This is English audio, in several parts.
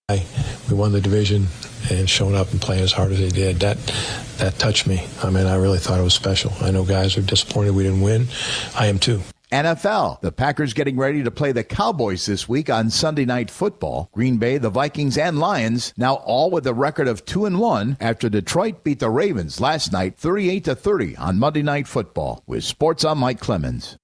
We won the division, and showing up and playing as hard as they did, that touched me. I mean, I really thought it was special. I know guys are disappointed we didn't win. I am too. NFL. The Packers getting ready to play the Cowboys this week on Sunday Night Football. Green Bay, the Vikings, and Lions now all with a record of 2-1 after Detroit beat the Ravens last night 38-30 on Monday Night Football. With Sports, I'm Mike Clemens.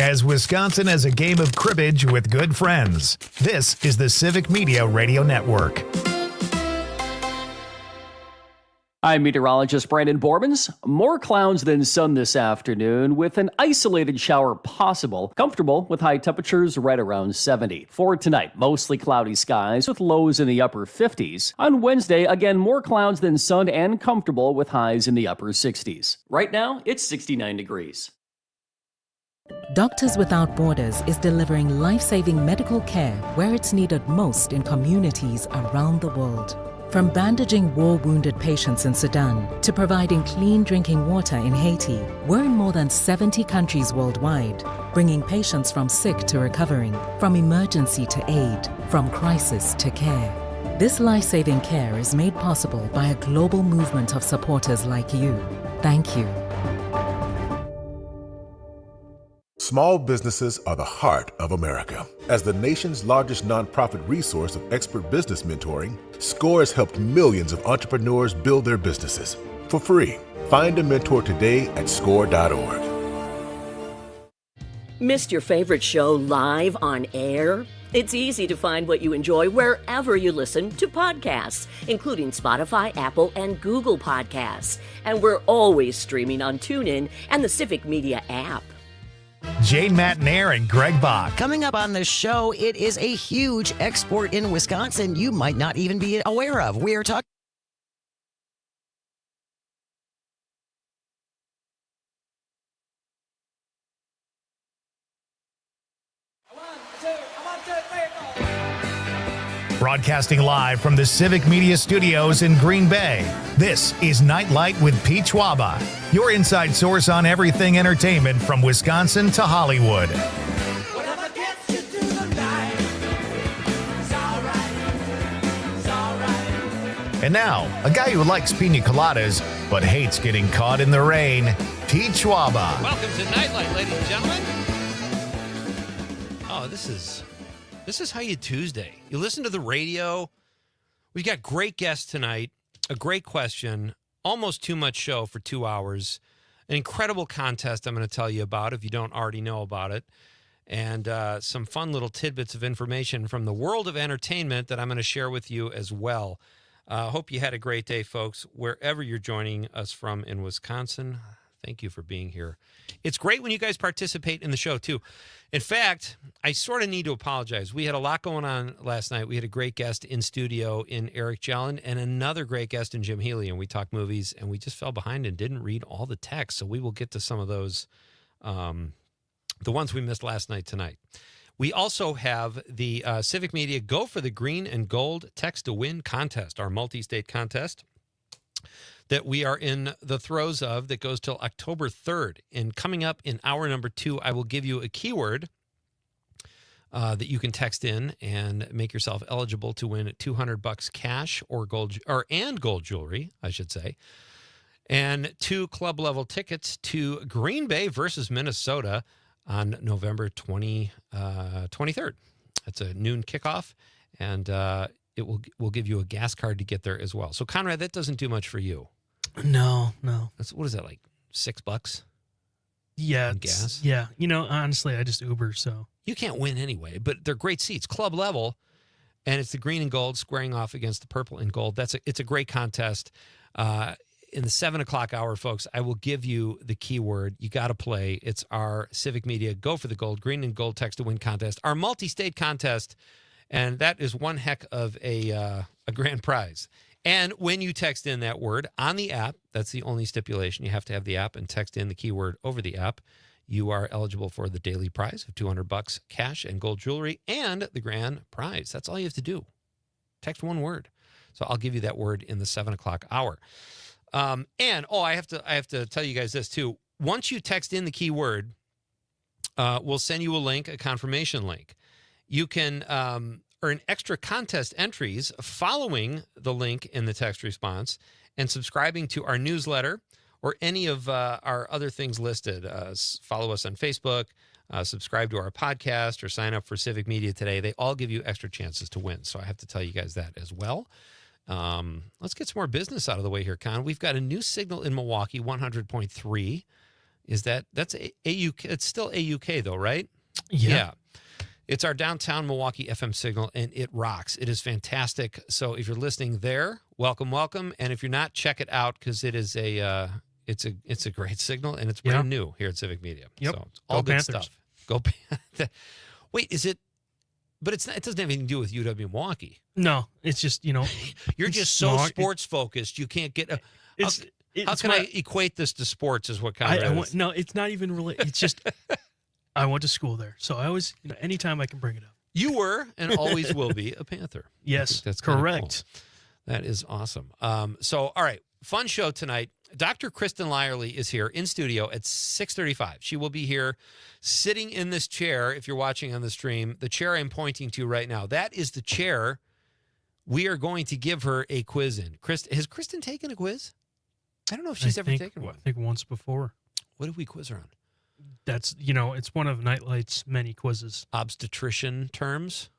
As Wisconsin as a game of cribbage with good friends. This is the Civic Media Radio Network. I'm meteorologist Brandon Bormans. More clouds than sun this afternoon with an isolated shower possible. Comfortable with high temperatures right around 70. For tonight, mostly cloudy skies with lows in the upper 50s. On Wednesday, again, more clouds than sun and comfortable with highs in the upper 60s. Right now, it's 69 degrees. Doctors Without Borders is delivering life-saving medical care where it's needed most in communities around the world. From bandaging war-wounded patients in Sudan to providing clean drinking water in Haiti, we're in more than 70 countries worldwide, bringing patients from sick to recovering, from emergency to aid, from crisis to care. This life-saving care is made possible by a global movement of supporters like you. Thank you. Small businesses are the heart of America. As the nation's largest nonprofit resource of expert business mentoring, SCORE has helped millions of entrepreneurs build their businesses for free. Find a mentor today at score.org. Missed your favorite show live on air? It's easy to find what you enjoy wherever you listen to podcasts, including Spotify, Apple, and Google Podcasts. And we're always streaming on TuneIn and the Civic Media app. Jane Matnair and Greg Bach. Coming up on the show, it is a huge export in Wisconsin you might not even be aware of. We're talking. Broadcasting live from the Civic Media Studios in Green Bay, this is Nite Lite with Pete Schwaba, your inside source on everything entertainment from Wisconsin to Hollywood. Whatever gets you through the night, it's all right, it's all right. And now, a guy who likes pina coladas but hates getting caught in the rain, Pete Schwaba. Welcome to Nite Lite, ladies and gentlemen. Oh, this is how you Tuesday. You listen to the radio. We've got great guests tonight, a great question, almost too much show for 2 hours, an incredible contest I'm going to tell you about if you don't already know about it, and some fun little tidbits of information from the world of entertainment that I'm going to share with you as well. Hope you had a great day, folks, wherever you're joining us from in Wisconsin. Thank you for being here. It's great when you guys participate in the show, too. In fact, I sort of need to apologize. We had a lot going on last night. We had a great guest in studio in Eric Jellin and another great guest in Jim Healy, and we talked movies, and we just fell behind and didn't read all the text, so we will get to some of those, the ones we missed last night tonight. We also have the Civic Media Go for the Green and Gold Text to Win contest, our multi-state contest that we are in the throes of that goes till October 3rd. And coming up in hour number 2, I will give you a keyword that you can text in and make yourself eligible to win $200 cash or gold jewelry, I should say, and 2 club level tickets to Green Bay versus Minnesota on November 23rd. That's a noon kickoff, and it will give you a gas card to get there as well. So Conrad, that doesn't do much for you. No. What is that, like $6? Yeah. Gas? Yeah. You know, honestly, I just Uber, so. You can't win anyway, but they're great seats, club level, and it's the green and gold squaring off against the purple and gold. It's a great contest. In the 7 o'clock hour, folks, I will give you the keyword. You got to play. It's our Civic Media Go for the Gold, Green and Gold Text to Win contest, our multi-state contest, and that is one heck of a grand prize. And when you text in that word on the app, that's the only stipulation. You have to have the app and text in the keyword over the app. You are eligible for the daily prize of $200 cash and gold jewelry and the grand prize. That's all you have to do. Text one word. So I'll give you that word in the 7 o'clock hour. I have to tell you guys this too. Once you text in the keyword, we'll send you a link, a confirmation link. You can earn extra contest entries following the link in the text response and subscribing to our newsletter or any of our other things listed. Follow us on Facebook, subscribe to our podcast, or sign up for Civic Media Today. They all give you extra chances to win. So I have to tell you guys that as well. Let's get some more business out of the way here, Con. We've got a new signal in Milwaukee, 100.3. That's AUK? It's still AUK though, right? Yeah. It's our downtown Milwaukee FM signal, and it rocks. It is fantastic. So if you're listening there, welcome, welcome. And if you're not, check it out because it is it's a great signal, and it's brand new here at Civic Media. Yep. So it's all Go good Panthers. stuff. Go Panthers. Wait, is it? But it's not, it doesn't have anything to do with UW Milwaukee. No, it's just, you know. You're just so sports focused. You can't get a. How can I equate this to sports? Is what kind of. No, it's not even related. It's just I went to school there, so I always, anytime I can bring it up. You were and always will be a Panther. Yes, that's correct. Cool. That is awesome. So, all right, fun show tonight. Dr. Kristen Lyerly is here in studio at 6:35. She will be here sitting in this chair. If you're watching on the stream, the chair I'm pointing to right now, that is the chair we are going to give her a quiz in. Has Kristen taken a quiz? I don't know if she's ever taken one. I think once before. What did we quiz her on? That's, it's one of Nite Lite's many quizzes. Obstetrician terms?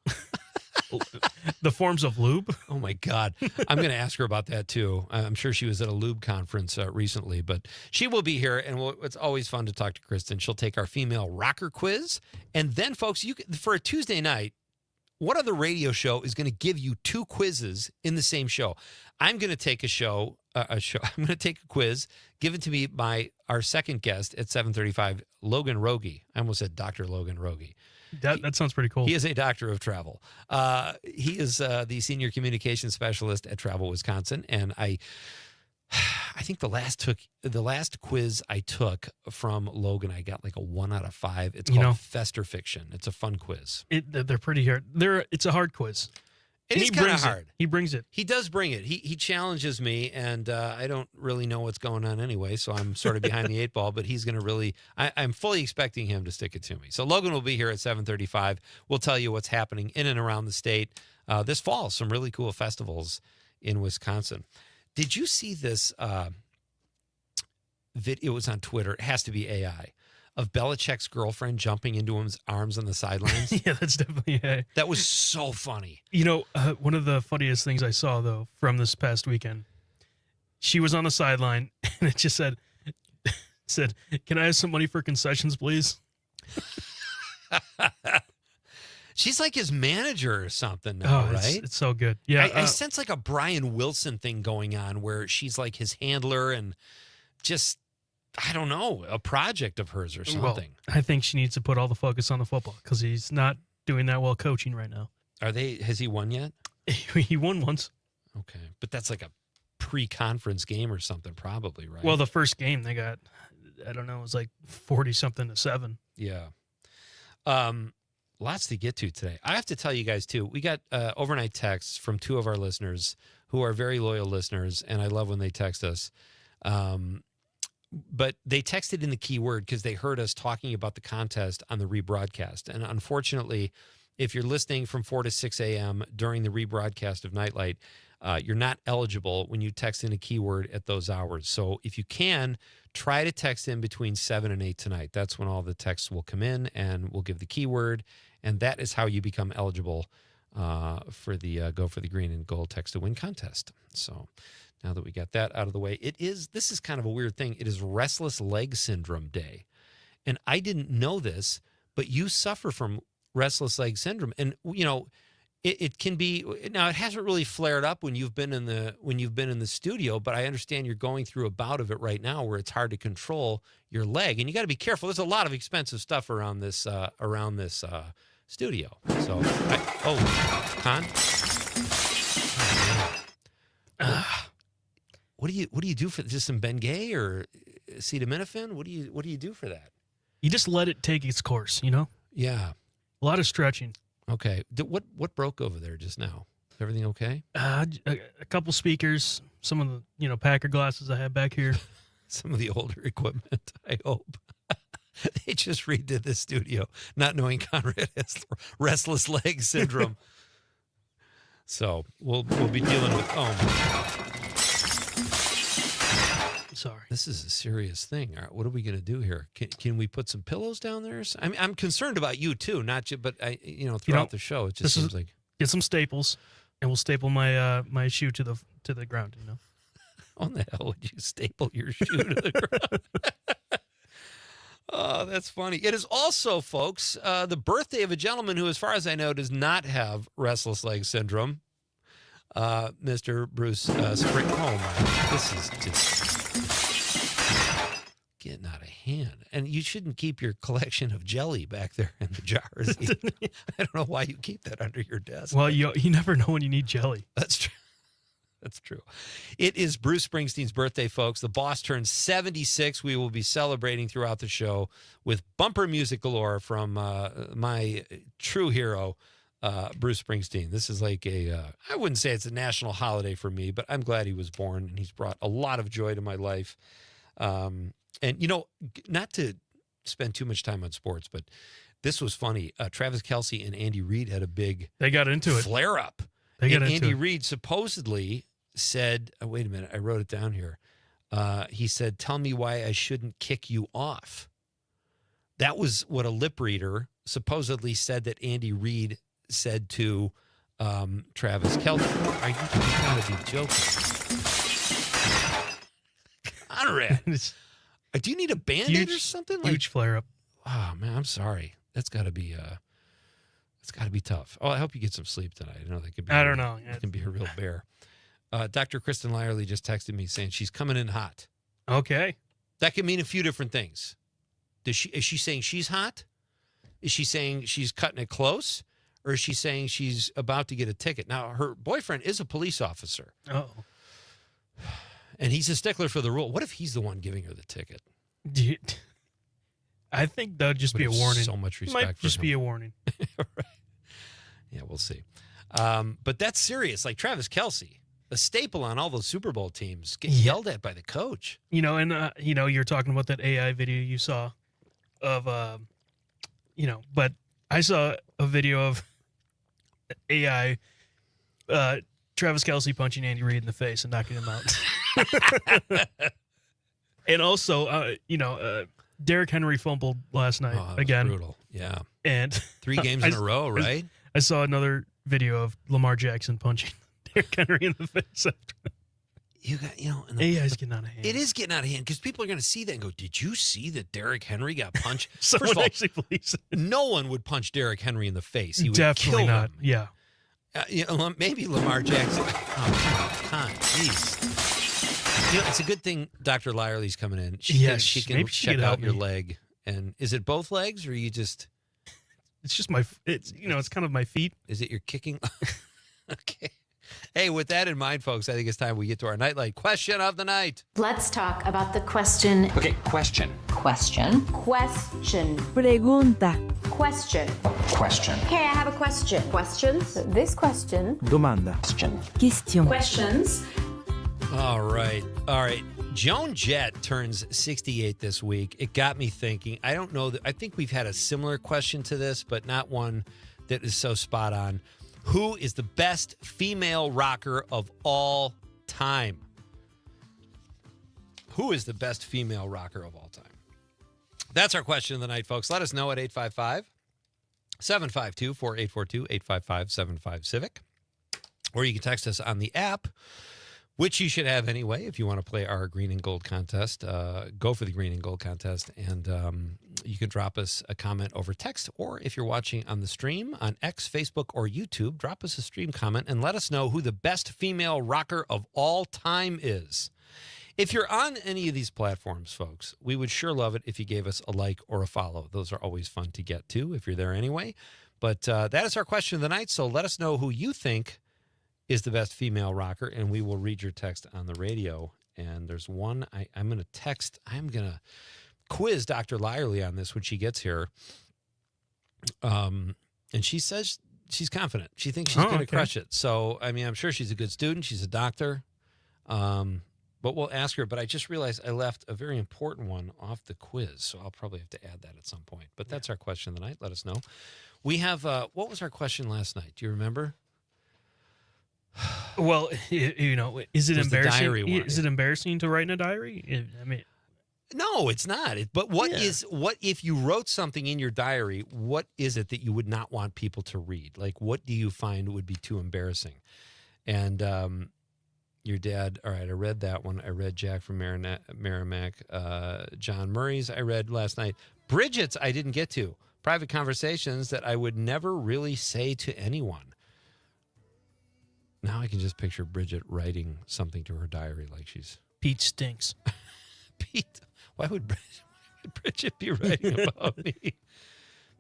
The forms of lube? Oh, my God. I'm going to ask her about that, too. I'm sure she was at a lube conference recently, but she will be here, and it's always fun to talk to Kristen. She'll take our female rocker quiz. And then, folks, for a Tuesday night, what other radio show is going to give you two quizzes in the same show? I'm going to take I'm going to take a quiz given to me by our second guest at 7:35, Logan Rogie. I almost said Dr. Logan Rogie. That sounds pretty cool. He is a doctor of travel. He is the senior communications specialist at Travel Wisconsin, and I think the last quiz I took from Logan, I got like a 1 out of 5. It's called Fester Fiction. It's a fun quiz. They're pretty hard. It's a hard quiz. It is kind of hard. He brings it. He does bring it. He challenges me, and I don't really know what's going on anyway, so I'm sort of behind the 8 ball, but he's going to really – I'm fully expecting him to stick it to me. So Logan will be here at 7:35. We'll tell you what's happening in and around the state this fall. Some really cool festivals in Wisconsin. Did you see this video? It was on Twitter. It has to be AI. Of Belichick's girlfriend jumping into his arms on the sidelines. Yeah, that's definitely AI. That was so funny. One of the funniest things I saw, though, from this past weekend, she was on the sideline, and it just said, "Can I have some money for concessions, please?" She's like his manager or something now, right? It's so good. Yeah, I sense like a Brian Wilson thing going on where she's like his handler and just, I don't know, a project of hers or something. Well, I think she needs to put all the focus on the football because he's not doing that well coaching right now. Has he won yet? He won once. Okay, but that's like a pre-conference game or something probably, right? Well, the first game they got, I don't know, it was like 40-something to 7. Yeah. Lots to get to today. I have to tell you guys, too, we got overnight texts from 2 of our listeners who are very loyal listeners, and I love when they text us. But they texted in the keyword because they heard us talking about the contest on the rebroadcast. And unfortunately, if you're listening from 4 to 6 a.m. during the rebroadcast of Nite Lite, you're not eligible when you text in a keyword at those hours. So if you can, try to text in between 7 and 8 tonight. That's when all the texts will come in, and we'll give the keyword. And that is how you become eligible for the Go for the Green and Gold Text to Win contest. So now that we got that out of the way, this is kind of a weird thing. It is Restless Leg Syndrome Day. And I didn't know this, but you suffer from restless leg syndrome. And, it can be, now it hasn't really flared up when you've been in the studio, but I understand you're going through a bout of it right now where it's hard to control your leg, and you got to be careful. There's a lot of expensive stuff around this studio. So, Con? What do you do for just some Bengay or acetaminophen? What do you do for that? You just let it take its course, Yeah. A lot of stretching. Okay. What broke over there just now? Is everything okay? A couple speakers, some of the Packer glasses I have back here. Some of the older equipment, I hope. They just redid the studio, not knowing Conrad has restless leg syndrome. So we'll be dealing with. Oh my God. Sorry. This is a serious thing. All right, what are we going to do here? Can we put some pillows down there? I mean, I'm concerned about you too, not just, but throughout the show, it just seems like get some staples, and we'll staple my my shoe to the ground. How the hell would you staple your shoe to the ground? Oh, that's funny. It is also, folks, the birthday of a gentleman who, as far as I know, does not have restless leg syndrome. Mr. Bruce Spring. Oh my! This is just getting out of hand. And you shouldn't keep your collection of jelly back there in the jars. I don't know why you keep that under your desk. Well, you never know when you need jelly. That's true. That's true. It is Bruce Springsteen's birthday, folks. The boss turns 76. We will be celebrating throughout the show with bumper music galore from my true hero, Bruce Springsteen. This is like I wouldn't say it's a national holiday for me, but I'm glad he was born, and he's brought a lot of joy to my life. And, not to spend too much time on sports, but this was funny. Travis Kelce and Andy Reid had a big They got into it. flare-up. And Andy Reid supposedly said, wait a minute, I wrote it down here. He said, tell me why I shouldn't kick you off. That was what a lip reader supposedly said that Andy Reid said to Travis Kelce. You gotta be joking. Conrad, do you need a Band-Aid or something? Huge flare-up. Oh, man, I'm sorry. That's got to be tough. Oh, I hope you get some sleep tonight. I know that could be. I don't know. It can be a real bear. Dr. Kristen Lyerly just texted me saying she's coming in hot. Okay. That could mean a few different things. Is she saying she's hot? Is she saying she's cutting it close? Or is she saying she's about to get a ticket? Now, her boyfriend is a police officer. Oh. And he's a stickler for the rule. What if he's the one giving her the ticket? I think that would just be a warning. So much respect Might for just him. be a warning. Right. Yeah, we'll see. But that's serious. Like Travis Kelce, a staple on all those Super Bowl teams, getting yelled at by the coach. And you're talking about that AI video you saw of, but I saw a video of AI, Travis Kelce punching Andy Reid in the face and knocking him out. And also, Derrick Henry fumbled last night again. Brutal. Yeah. And 3 games in a row, right? I saw another video of Lamar Jackson punching Derrick Henry in the face. You got, AI is getting out of hand. It is getting out of hand because people are going to see that and go, did you see that Derrick Henry got punched? Someone First of all, actually believes it. no one would punch Derrick Henry in the face. He would Definitely kill not. him. Yeah. Maybe Lamar Jackson. Oh, come on. Jeez. It's a good thing Dr. Lyerly's coming in. She can check out your leg. And is it both legs or you just... It's just it's kind of my feet. Is it your kicking? Okay. Hey, with that in mind, folks, I think it's time we get to our Nightlight question of the night. Let's talk about the question. Okay, question. Question. Pregunta. Question. Okay, I have a question. Questions? This question. Domanda. Question. Questions. All right. Joan Jett turns 68 this week. It got me thinking. I don't know. I think we've had a similar question to this, but not one that is so spot on. Who is the best female rocker of all time? Who is the best female rocker of all time? That's our question of the night, folks. Let us know at 855-752-4842, 855-75-CIVIC. Or you can text us on the app, which you should have anyway if you want to play our green and gold contest. Go for the green and gold contest, and you can drop us a comment over text, or if you're watching on the stream on X, Facebook, or YouTube, drop us a stream comment and let us know who the best female rocker of all time is. If you're on any of these platforms, folks, we would sure love it if you gave us a like or a follow. Those are always fun to get to if you're there anyway. But that is our question of the night, so let us know who you think is the best female rocker, and we will read your text on the radio. And there's one I'm going to text. I'm going to quiz Dr. Lyerly on this when she gets here. And she says she's confident. She thinks she's going to crush it. So, I mean, I'm sure she's a good student. She's a doctor. But we'll ask her. But I just realized I left a very important one off the quiz, so I'll probably have to add that at some point. But that's our question of the night. Let us know. We have, what was our question last night? Do you remember? Well, is it embarrassing? The diary one, is it embarrassing to write in a diary? I mean, no, it's not. But what if you wrote something in your diary? What is it that you would not want people to read? Like, what do you find would be too embarrassing? And your dad. All right, I read that one. I read Jack from Merrimack. John Murray's. I read last night. Bridget's. I didn't get to. Private conversations that I would never really say to anyone. Now I can just picture Bridget writing something to her diary like she's... Pete stinks. Pete? Why would Bridget be writing about me?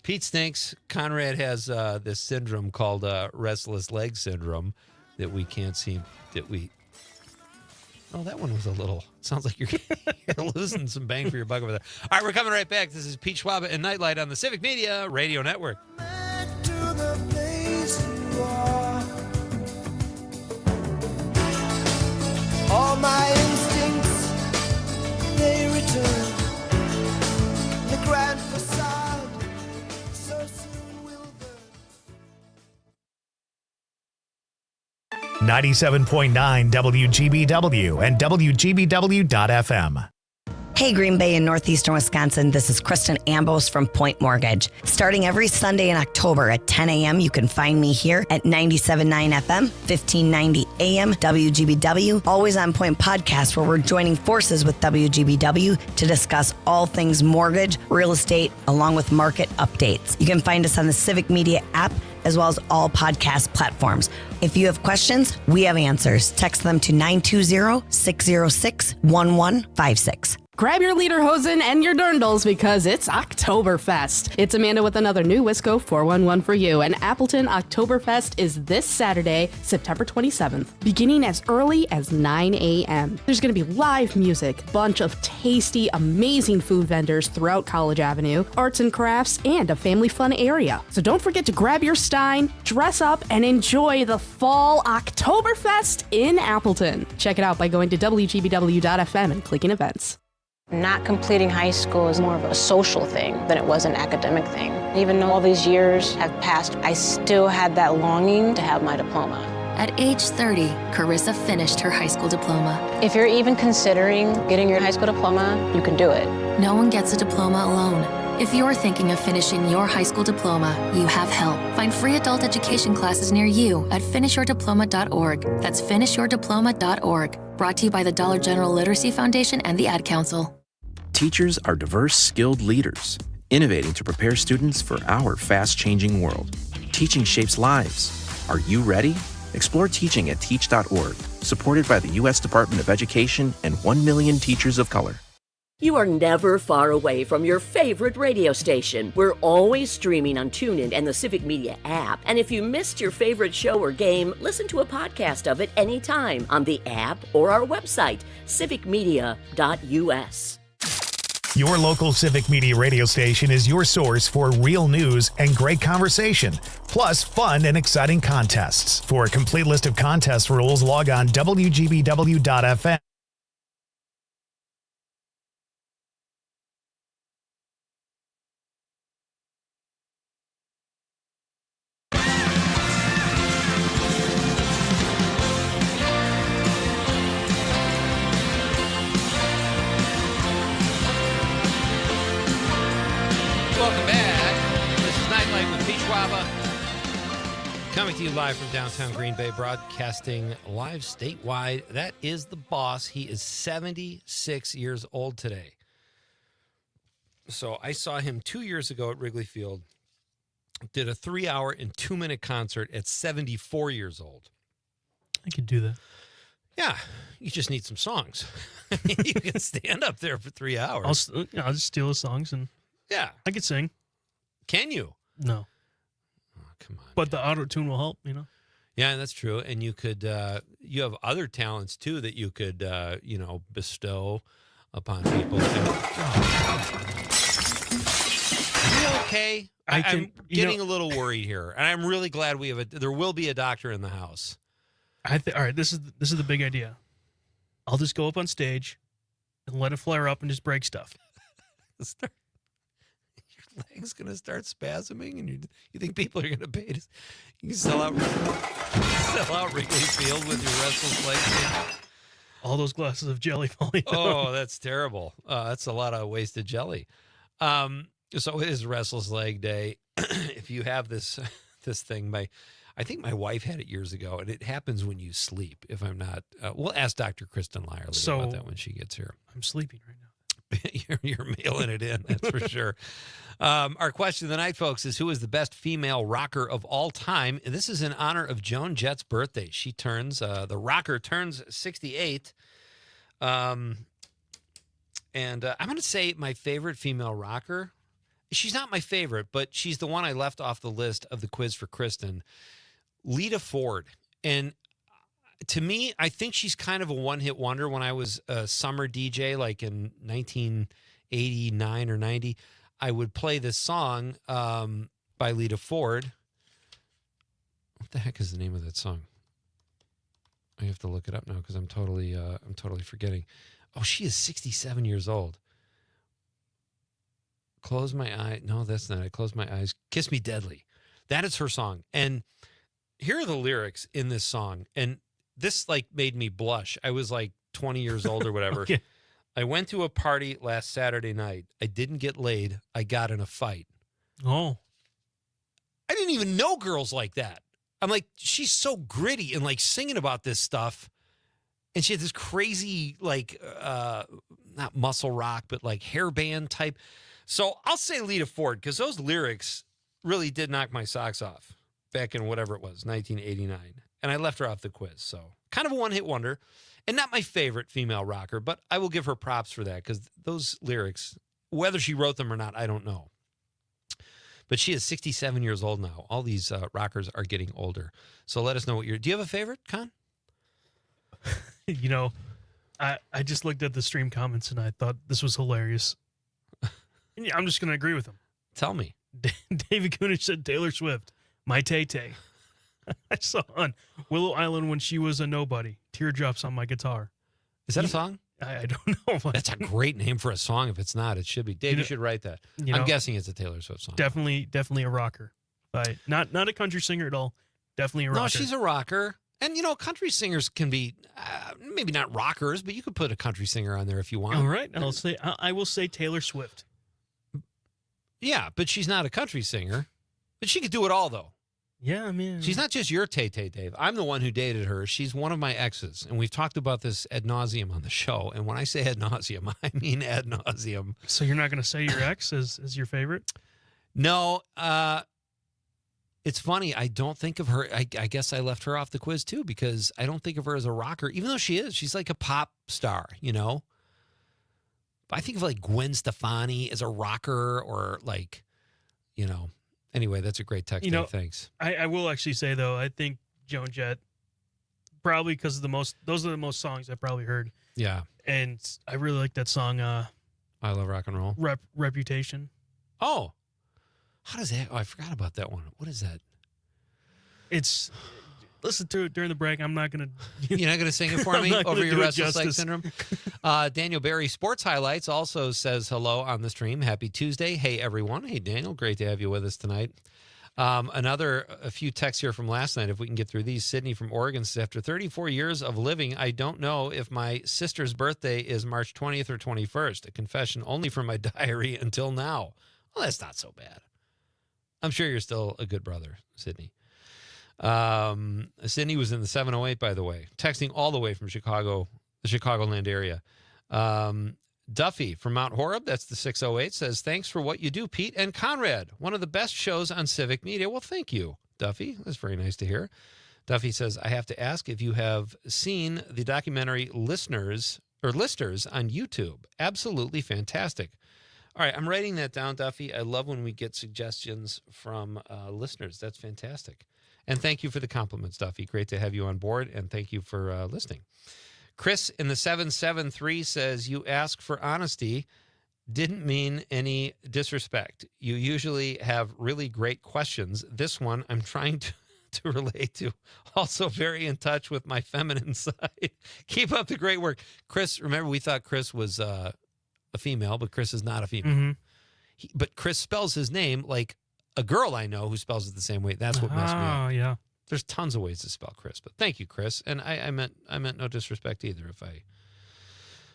Pete stinks. Conrad has this syndrome called restless leg syndrome that we can't seem... Oh, that one was a little... Sounds like you're losing some bang for your buck over there. All right, we're coming right back. This is Pete Schwaba and Nite Lite on the Civic Media Radio Network. Back to the place you are. All my instincts, they return. The grand facade, so soon will burn. 97.9 WGBW and WGBW.FM. Hey, Green Bay and Northeastern Wisconsin, this is Kristen Ambos from Point Mortgage. Starting every Sunday in October at 10 a.m., you can find me here at 97.9 FM, 1590 AM, WGBW, Always on Point podcast, where we're joining forces with WGBW to discuss all things mortgage, real estate, along with market updates. You can find us on the Civic Media app, as well as all podcast platforms. If you have questions, we have answers. Text them to 920-606-1156. Grab your lederhosen and your dirndls because it's Oktoberfest. It's Amanda with another new Wisco 411 for you. And Appleton Oktoberfest is this Saturday, September 27th, beginning as early as 9 a.m. There's going to be live music, bunch of tasty, amazing food vendors throughout College Avenue, arts and crafts, and a family fun area. So don't forget to grab your stein, dress up, and enjoy the fall Oktoberfest in Appleton. Check it out by going to WGBW.FM and clicking events. Not completing high school is more of a social thing than it was an academic thing. Even though all these years have passed, I still had that longing to have my diploma. At age 30, Carissa finished her high school diploma. If you're even considering getting your high school diploma, you can do it. No one gets a diploma alone. If you're thinking of finishing your high school diploma, you have help. Find free adult education classes near you at finishyourdiploma.org. That's finishyourdiploma.org. Brought to you by the Dollar General Literacy Foundation and the Ad Council. Teachers are diverse, skilled leaders, innovating to prepare students for our fast-changing world. Teaching shapes lives. Are you ready? Explore teaching at teach.org, supported by the U.S. Department of Education and 1 million teachers of color. You are never far away from your favorite radio station. We're always streaming on TuneIn and the Civic Media app. And if you missed your favorite show or game, listen to a podcast of it anytime on the app or our website, civicmedia.us. Your local Civic Media radio station is your source for real news and great conversation, plus fun and exciting contests. For a complete list of contest rules, log on WGBW.FM. Welcome back. This is Nite Lite with Pete Schwaba. Coming to you live from downtown Green Bay, broadcasting live statewide. That is the boss. He is 76 years old today. So I saw him 2 years ago at Wrigley Field. Did a 3-hour and 2-minute concert at 74 years old. I could do that. Yeah, you just need some songs. You can stand up there for 3 hours. I'll just steal the songs and yeah, I could sing. Can you? No. Oh, come on. But the auto tune will help, you know. Yeah, that's true. And you could, you have other talents too that you could, bestow upon people. Are you okay? I'm getting a little worried here, and I'm really glad we have there will be a doctor in the house. All right, this is the big idea. I'll just go up on stage and let it flare up and just break stuff. Your leg's going to start spasming, and you think people are going to pay to... You can sell out Wrigley Field with your restless leg day. All those glasses of jelly falling down. Oh, that's terrible. That's a lot of wasted jelly. So it is restless leg day. If you have this thing, I think my wife had it years ago, and it happens when you sleep. If I'm not, we'll ask Dr. Kristen Lyerly about that when she gets here. I'm sleeping right now. You're mailing it in, that's for sure. Our question of the night, folks, is who is the best female rocker of all time? And this is in honor of Joan Jett's birthday. She turns, the rocker turns 68. And I'm going to say my favorite female rocker. She's not my favorite, but she's the one I left off the list of the quiz for Kristen. Lita Ford. And to me, I think she's kind of a one-hit wonder. When I was a summer DJ, like in 1989 or 90, I would play this song by Lita Ford. What the heck is the name of that song? I have to look it up now because I'm totally forgetting. Oh, she is 67 years old. Close my eye. No, that's not it. Close my eyes. Kiss Me Deadly. That is her song. And here are the lyrics in this song. And this made me blush. I was like 20 years old or whatever. Okay. I went to a party last Saturday night. I didn't get laid. I got in a fight. Oh. I didn't even know girls like that. I'm like, she's so gritty and singing about this stuff. And she had this crazy, not muscle rock, but hairband type. So I'll say Lita Ford, because those lyrics really did knock my socks off back in whatever it was, 1989. And I left her off the quiz. So kind of a one-hit wonder. And not my favorite female rocker, but I will give her props for that, because those lyrics, whether she wrote them or not, I don't know. But she is 67 years old now. All these rockers are getting older. So let us know what do you have a favorite, Con? I just looked at the stream comments and I thought this was hilarious. And I'm just going to agree with him. Tell me. David Kunich said Taylor Swift, my Tay-Tay. I saw on Willow Island when she was a nobody. Teardrops on my guitar. Is that a song? I don't know. That's a great name for a song. If it's not, it should be. Dave, you should write that. I'm guessing it's a Taylor Swift song. Definitely a rocker. Not a country singer at all. Definitely a rocker. No, she's a rocker. And, country singers can be, maybe not rockers, but you could put a country singer on there if you want. All right. I will say Taylor Swift. Yeah, but she's not a country singer. But she could do it all, though. Yeah, I mean. She's not just your Tay-Tay, Dave. I'm the one who dated her. She's one of my exes. And we've talked about this ad nauseum on the show. And when I say ad nauseum, I mean ad nauseum. So you're not going to say your ex is your favorite? No. It's funny. I don't think of her. I guess I left her off the quiz, too, because I don't think of her as a rocker, even though she is. She's like a pop star, I think of Gwen Stefani as a rocker, or Anyway, that's a great text. Thanks. I will actually say, though, I think Joan Jett, probably because of those are the most songs I probably heard. Yeah. And I really like that song. I Love Rock and Roll. Reputation. Oh. How does that? Oh, I forgot about that one. What is that? It's... Listen to it during the break. I'm not going to... You're not going to sing it for me over your restless leg syndrome? Daniel Barry, Sports Highlights, also says hello on the stream. Happy Tuesday. Hey, everyone. Hey, Daniel. Great to have you with us tonight. A few texts here from last night, if we can get through these. Sydney from Oregon says, after 34 years of living, I don't know if my sister's birthday is March 20th or 21st. A confession only from my diary until now. Well, that's not so bad. I'm sure you're still a good brother, Sydney. Sydney was in the 708, by the way, texting all the way from Chicago, the Chicagoland area. Duffy from Mount Horeb, that's the 608, says, thanks for what you do, Pete and Conrad. One of the best shows on Civic Media. Well, thank you, Duffy. That's very nice to hear. Duffy says, I have to ask if you have seen the documentary Listers on YouTube. Absolutely fantastic. All right, I'm writing that down, Duffy. I love when we get suggestions from listeners. That's fantastic. And thank you for the compliments, Duffy. Great to have you on board, and thank you for listening. Chris in the 773 says, you ask for honesty. Didn't mean any disrespect. You usually have really great questions. This one, I'm trying to relate to. Also very in touch with my feminine side. Keep up the great work. Chris, remember we thought Chris was a female, but Chris is not a female. Mm-hmm. But Chris spells his name like a girl I know who spells it the same way. That's what messed me up. Oh, yeah. There's tons of ways to spell Chris, but thank you, Chris. And I meant no disrespect either if I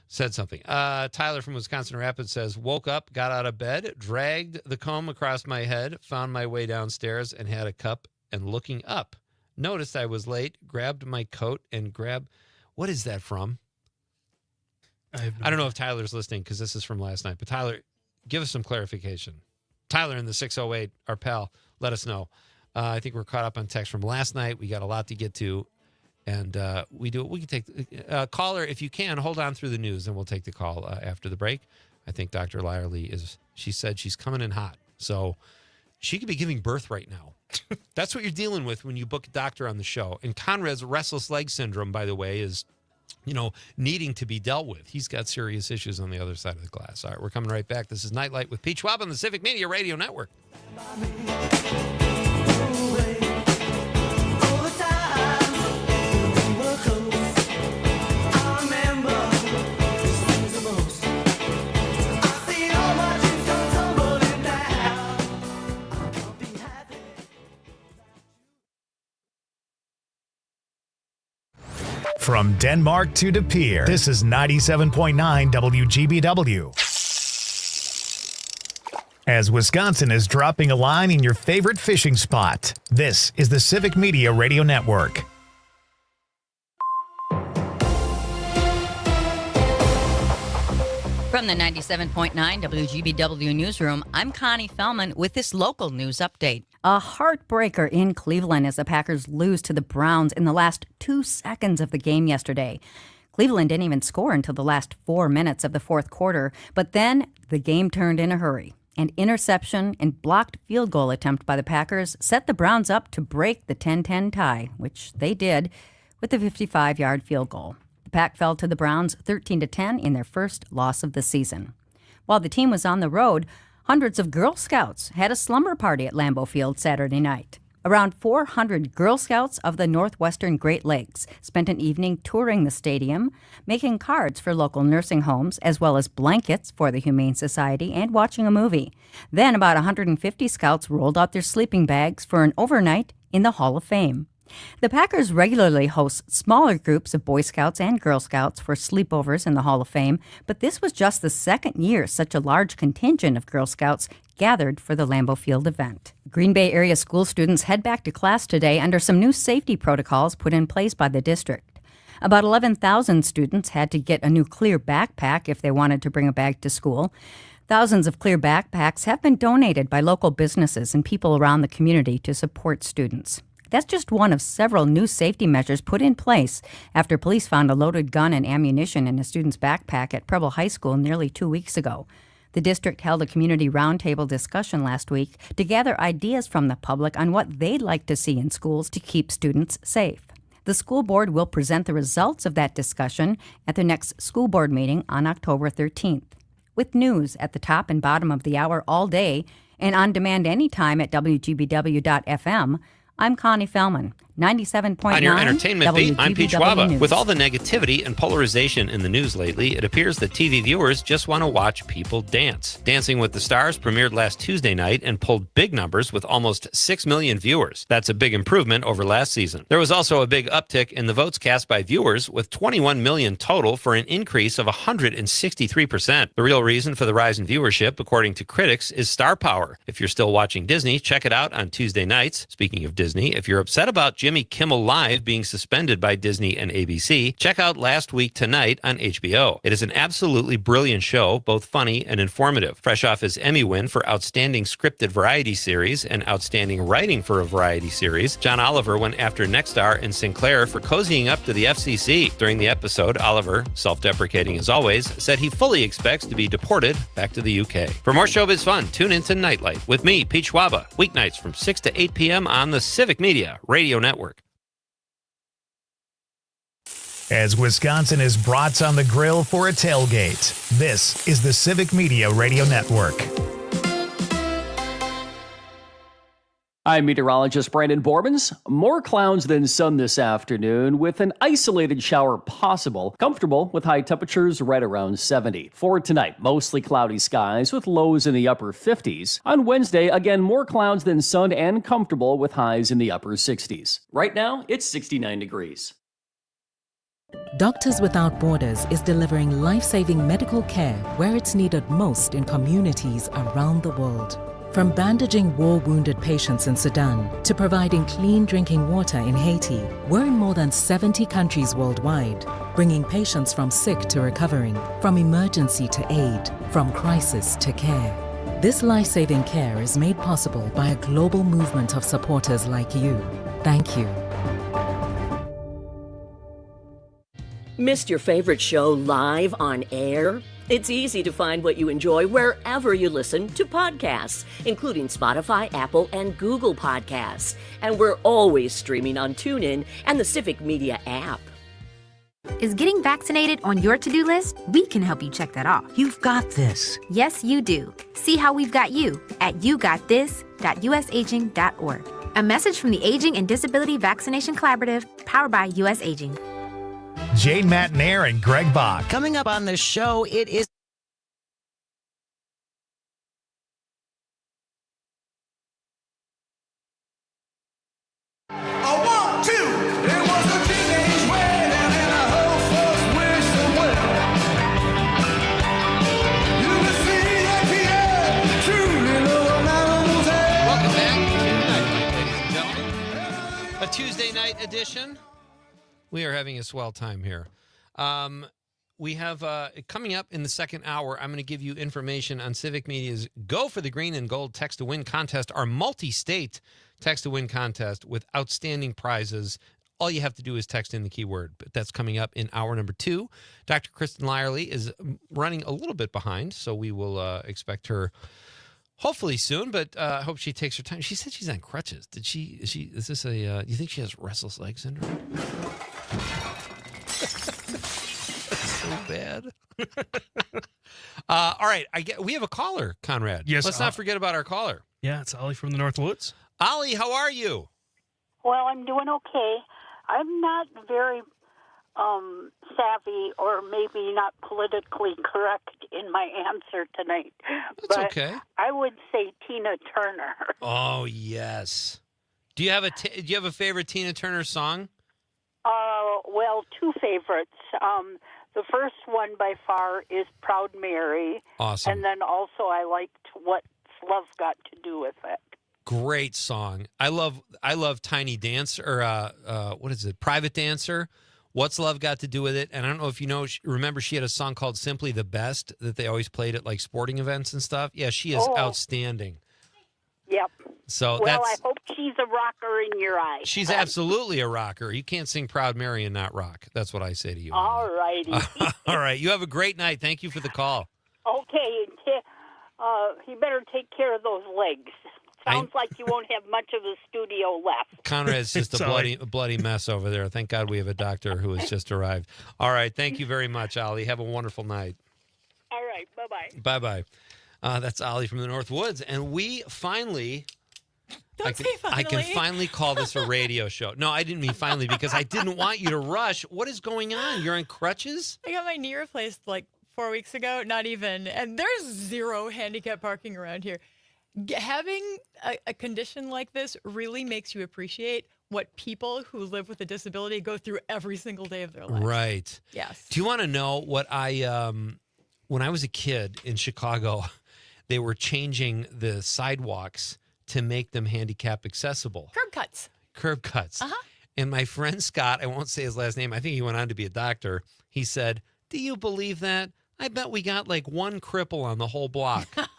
said something. Tyler from Wisconsin Rapids says, woke up, got out of bed, dragged the comb across my head, found my way downstairs and had a cup, and looking up, noticed I was late, grabbed my coat and what is that from? I don't know if Tyler's listening because this is from last night, but Tyler, give us some clarification. Tyler in the 608, our pal, let us know. I think we're caught up on text from last night. We got a lot to get to, and we can take caller if you can. Hold on through the news, and we'll take the call after the break. I think Dr. Lyerly she said she's coming in hot, so she could be giving birth right now. That's what you're dealing with when you book a doctor on the show. And Conrad's restless leg syndrome, by the way, is needing to be dealt with. He's got serious issues on the other side of the glass. All right, we're coming right back. This is Nite Lite with Pete Schwaba on the Civic Media Radio Network. From Denmark to De Pere, this is 97.9 WGBW. As Wisconsin is dropping a line in your favorite fishing spot, this is the Civic Media Radio Network. From the 97.9 WGBW Newsroom, I'm Connie Fellman with this local news update. A heartbreaker in Cleveland as the Packers lose to the Browns in the last 2 seconds of the game yesterday. Cleveland didn't even score until the last 4 minutes of the fourth quarter, but then the game turned in a hurry. An interception and blocked field goal attempt by the Packers set the Browns up to break the 10-10 tie, which they did with a 55-yard field goal. The Pack fell to the Browns 13-10 in their first loss of the season. While the team was on the road, hundreds of Girl Scouts had a slumber party at Lambeau Field Saturday night. Around 400 Girl Scouts of the Northwestern Great Lakes spent an evening touring the stadium, making cards for local nursing homes, as well as blankets for the Humane Society, and watching a movie. Then about 150 Scouts rolled out their sleeping bags for an overnight in the Hall of Fame. The Packers regularly host smaller groups of Boy Scouts and Girl Scouts for sleepovers in the Hall of Fame, but this was just the second year such a large contingent of Girl Scouts gathered for the Lambeau Field event. Green Bay area school students head back to class today under some new safety protocols put in place by the district. About 11,000 students had to get a new clear backpack if they wanted to bring a bag to school. Thousands of clear backpacks have been donated by local businesses and people around the community to support students. That's just one of several new safety measures put in place after police found a loaded gun and ammunition in a student's backpack at Preble High School nearly 2 weeks ago. The district held a community roundtable discussion last week to gather ideas from the public on what they'd like to see in schools to keep students safe. The school board will present the results of that discussion at the next school board meeting on October 13th. With news at the top and bottom of the hour all day and on demand anytime at WGBW.FM, I'm Connie Fellman, 97.9 On your entertainment beat, I'm Pete Schwaba. News. With all the negativity and polarization in the news lately, it appears that TV viewers just want to watch people dance. Dancing with the Stars premiered last Tuesday night and pulled big numbers with almost 6 million viewers. That's a big improvement over last season. There was also a big uptick in the votes cast by viewers, with 21 million total for an increase of 163%. The real reason for the rise in viewership, according to critics, is star power. If you're still watching Disney, check it out on Tuesday nights. Speaking of Disney, if you're upset about Jimmy Kimmel Live being suspended by Disney and ABC, check out Last Week Tonight on HBO. It is an absolutely brilliant show, both funny and informative. Fresh off his Emmy win for Outstanding Scripted Variety Series and Outstanding Writing for a Variety Series, John Oliver went after Nexstar and Sinclair for cozying up to the FCC. During the episode, Oliver, self-deprecating as always, said he fully expects to be deported back to the UK. For more showbiz fun, tune into Nite Lite with me, Pete Schwaba, weeknights from 6 to 8 p.m. on the Civic Media Radio Network. As Wisconsin is brats on the grill for a tailgate, this is the Civic Media Radio Network. I'm meteorologist Brandon Bormans. More clouds than sun this afternoon with an isolated shower possible. Comfortable with high temperatures right around 70. For tonight, mostly cloudy skies with lows in the upper 50s. On Wednesday, again, more clouds than sun and comfortable with highs in the upper 60s. Right now, it's 69 degrees. Doctors Without Borders is delivering life-saving medical care where it's needed most in communities around the world. From bandaging war-wounded patients in Sudan to providing clean drinking water in Haiti, we're in more than 70 countries worldwide, bringing patients from sick to recovering, from emergency to aid, from crisis to care. This life-saving care is made possible by a global movement of supporters like you. Thank you. Missed your favorite show live on air? It's easy to find what you enjoy wherever you listen to podcasts, including Spotify, Apple, and Google Podcasts. And we're always streaming on TuneIn and the Civic Media app. Is getting vaccinated on your to-do list? We can help you check that off. You've got this. Yes, you do. See how we've got you at yougotthis.usaging.org. A message from the Aging and Disability Vaccination Collaborative, powered by US Aging. Jane Matnair and Greg Bach. Coming up on the show, it is A Tuesday night edition. We are having a swell time here. We have, coming up in the second hour, I'm going to give you information on Civic Media's Go for the Green and Gold Text to Win contest, our multi-state Text to Win contest with outstanding prizes. All you have to do is text in the keyword. But that's coming up in hour number 2. Dr. Kristen Lyerly is running a little bit behind, so we will expect her hopefully soon, but I hope she takes her time. She said she's on crutches. Is this do you think she has restless leg syndrome? That's so bad. All right, we have a caller, Conrad. Yes. Let's not forget about our caller. Yeah, it's Ollie from the North Woods. Ollie, how are you? Well, I'm doing okay. I'm not very savvy or maybe not politically correct in my answer tonight. That's but okay. I would say Tina Turner. Oh, yes. Do you have a favorite Tina Turner song? Well, 2 favorites. The first one by far is Proud Mary. Awesome. And then also I liked What's Love Got to Do with It. Great song. I love Tiny Dancer, or what is it? Private Dancer. What's Love Got to Do with It? And I don't know if you know, remember she had a song called Simply the Best that they always played at like sporting events and stuff. Yeah, she is outstanding. Yep. So well, I hope she's a rocker in your eyes. She's absolutely a rocker. You can't sing Proud Mary and not rock. That's what I say to you. All righty. All right. You have a great night. Thank you for the call. Okay. He better take care of those legs. Sounds like you won't have much of a studio left. Conrad's just a bloody mess over there. Thank God we have a doctor who has just arrived. All right. Thank you very much, Ollie. Have a wonderful night. All right. Bye-bye. Bye-bye. That's Ollie from the North Woods. And we finally... I can finally call this a radio show. No, I didn't mean finally because I didn't want you to rush. What is going on? You're on crutches? I got my knee replaced like 4 weeks ago. Not even. And there's zero handicap parking around here. Having a condition like this really makes you appreciate what people who live with a disability go through every single day of their life. Right. Yes. Do you want to know what when I was a kid in Chicago, they were changing the sidewalks to make them handicap accessible. Curb cuts. Uh-huh. And my friend Scott, I won't say his last name, I think he went on to be a doctor. He said, "Do you believe that? I bet we got like one cripple on the whole block." But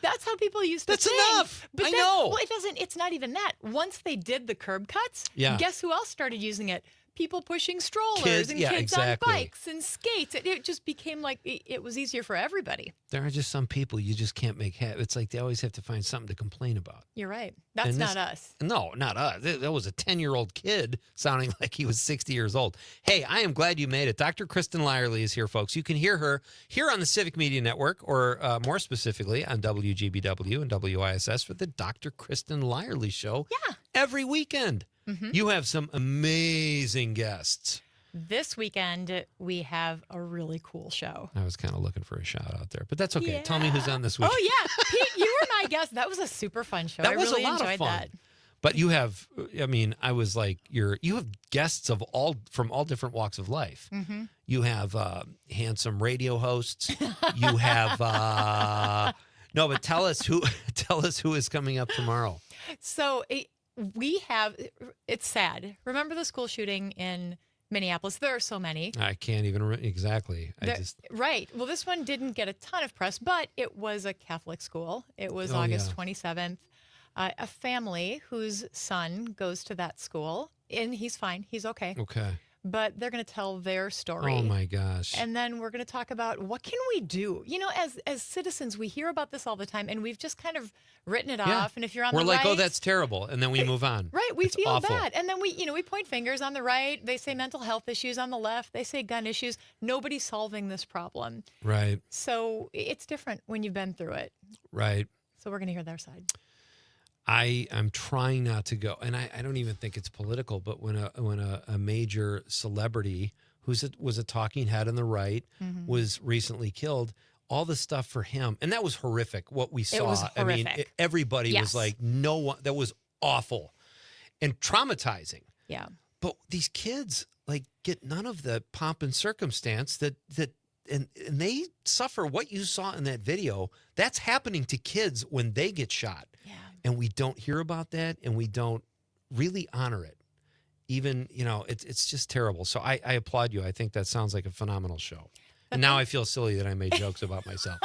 that's how people used to That's think. enough. But I know. Well, it's not even that. Once they did the curb cuts, Yeah. guess who else started using it? people pushing strollers Kids, and yeah, kids exactly. on bikes and skates. It just became like it was easier for everybody. There are just some people you just can't make happy. It's like they always have to find something to complain about. You're right. That's And not us. No, not us. That was a 10-year-old kid sounding like he was 60 years old. Hey, I am glad you made it. Dr. Kristen Lyerly is here, folks. You can hear her here on the Civic Media Network, or more specifically on WGBW and WISS for the Dr. Kristen Lyerly Show every weekend. You have some amazing guests. This weekend, we have a really cool show. I was kind of looking for a shout out there, but that's okay. Tell me who's on this week. Oh, yeah. Pete, you were my guest. That was a super fun show. That was really a lot enjoyed of fun. that. But you have, I mean, I was like, you have guests from all different walks of life. You have handsome radio hosts. You have, no, but tell us who is coming up tomorrow. So it's sad. Remember the school shooting in Minneapolis? There are so many. I can't even exactly. Right. Well, this one didn't get a ton of press, but it was a Catholic school. It was August 27th. A family whose son goes to that school, and he's fine. He's okay. Okay. But they're going to tell their story. Oh, my gosh. And then we're going to talk about what can we do? You know, as citizens, we hear about this all the time, and we've just kind of written it off. And if you're on We're the like, right, oh, that's terrible. And then we move on. Right. We It's feel awful. bad. And then we point fingers on the right. They say mental health issues on the left. They say gun issues. Nobody's solving this problem. Right. So it's different when you've been through it. Right. So we're going to hear their side. I'm trying not to go, and I don't even think it's political, but when a major celebrity was a talking head on the right was recently killed, all the stuff for him, and that was horrific. What we saw, It was I mean, horrific. everybody was Yes. like, no one. That was awful and traumatizing. Yeah. But these kids like get none of the pomp and circumstance that and they suffer what you saw in that video. That's happening to kids when they get shot. Yeah. And we don't hear about that, and we don't really honor it. Even, it's just terrible. So I applaud you. I think that sounds like a phenomenal show. And now I feel silly that I made jokes about myself.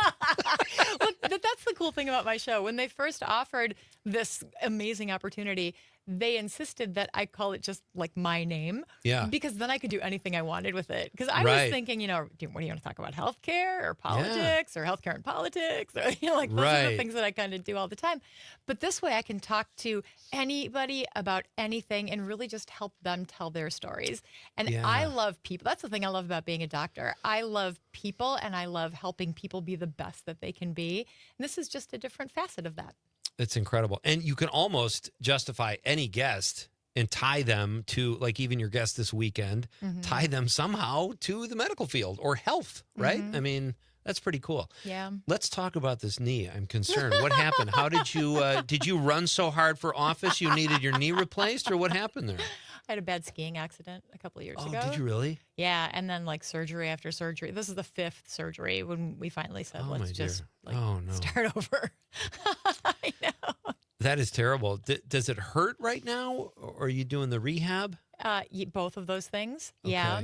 Look, that's the cool thing about my show. When they first offered this amazing opportunity, they insisted that I call it just like my name. Yeah. Because then I could do anything I wanted with it. Because I Right. was thinking, what do you want to talk about? Healthcare or politics or healthcare and politics? Or, like those are Right. the things that I kind of do all the time. But this way I can talk to anybody about anything and really just help them tell their stories. And Yeah. I love people. That's the thing I love about being a doctor. I love people, and I love helping people be the best that they can be. And this is just a different facet of that. It's incredible. And you can almost justify any guest and tie them to, like even your guest this weekend, tie them somehow to the medical field or health, right? I mean, that's pretty cool. Yeah. Let's talk about this knee. I'm concerned. What happened? How did you run so hard for office you needed your knee replaced, or what happened there? I had a bad skiing accident a couple of years ago. Did you really? Yeah, and then like surgery after surgery. This is the 5th surgery when we finally said, Oh, my let's just dear. Oh, no. start over. I know. That is terrible. Does it hurt right now, or are you doing the rehab? Both of those things. Yeah.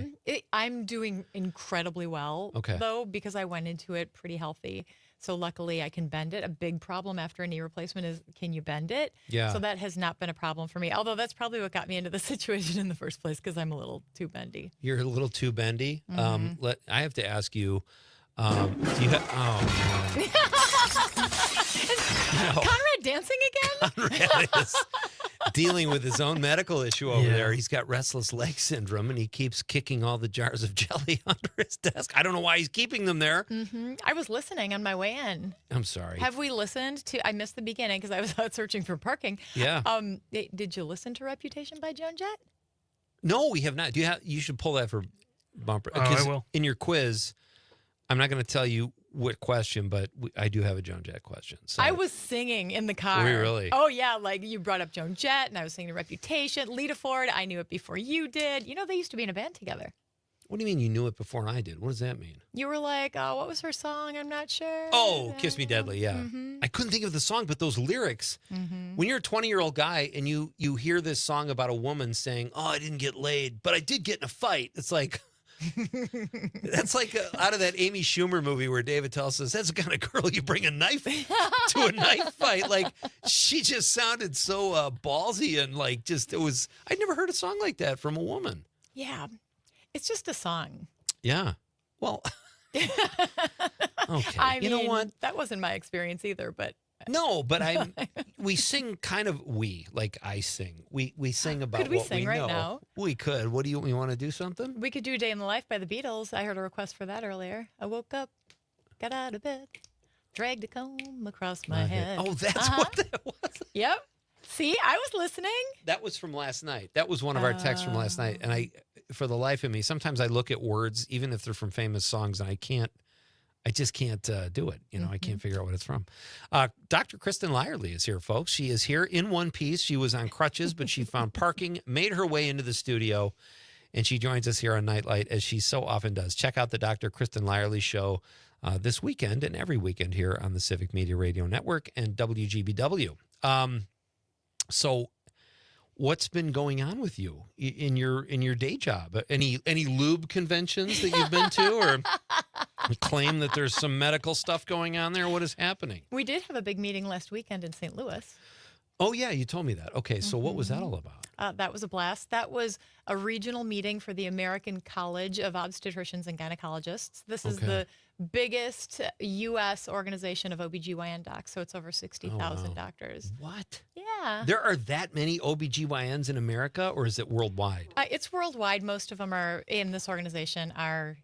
I'm doing incredibly well, though, because I went into it pretty healthy. So luckily I can bend it. A big problem after a knee replacement is, can you bend it? Yeah. So that has not been a problem for me. Although that's probably what got me into the situation in the first place, because I'm a little too bendy. You're a little too bendy. I have to ask you, do you have, Conrad dancing again? Conrad is dealing with his own medical issue over there. He's got restless leg syndrome, and he keeps kicking all the jars of jelly under his desk. I don't know why he's keeping them there. I was listening on my way in. I'm sorry. Have we listened to? I missed the beginning because I was out searching for parking. Yeah. Did you listen to "Reputation" by Joan Jett? No, we have not. Do you have? You should pull that for bumper. Oh, I will. In your quiz, I'm not going to tell you what question, but I do have a Joan Jett question. So. I was singing in the car. Were you really? Oh yeah, like you brought up Joan Jett, and I was singing "Reputation." Lita Ford, I knew it before you did. They used to be in a band together. What do you mean you knew it before I did? What does that mean? You were like, oh, what was her song? I'm not sure. Oh, Kiss Me Deadly, yeah. I couldn't think of the song, but those lyrics, when you're a 20-year-old guy and you hear this song about a woman saying, oh, I didn't get laid, but I did get in a fight. It's like, that's like out of that Amy Schumer movie where David Tell says, that's the kind of girl you bring a knife to a knife fight. Like, she just sounded so ballsy and like I'd never heard a song like that from a woman. Yeah. It's just a song. Yeah. Well, okay. I You know mean, what? that wasn't my experience either, but No, but we sing kind of like I sing. We sing about Could we what sing we right know. now? We could. What do you want to do something? we could do Day in the Life by the Beatles. I heard a request for that earlier. I woke up, got out of bed, dragged a comb across my head. Oh, that's what that was. Yep. See, I was listening. That was from last night. That was one of our texts from last night. And for the life of me, sometimes I look at words, even if they're from famous songs, and I just can't do it. You know, I can't figure out what it's from. Dr. Kristen Lyerly is here, folks. She is here in one piece. She was on crutches, but she found parking, made her way into the studio, and she joins us here on Nite Lite, as she so often does. Check out the Dr. Kristen Lyerly show this weekend and every weekend here on the Civic Media Radio Network and WGBW. So what's been going on with you in your day job? Any lube conventions that you've been to, or claim that there's some medical stuff going on there? What is happening? We did have a big meeting last weekend in St. Louis. Oh, yeah, you told me that. Okay, so what was that all about? That was a blast. That was a regional meeting for the American College of Obstetricians and Gynecologists. This is the biggest U.S. organization of OBGYN docs, so it's over 60,000 doctors. What? Yeah. There are that many OBGYNs in America, or is it worldwide? It's worldwide. Most of them are in this organization are,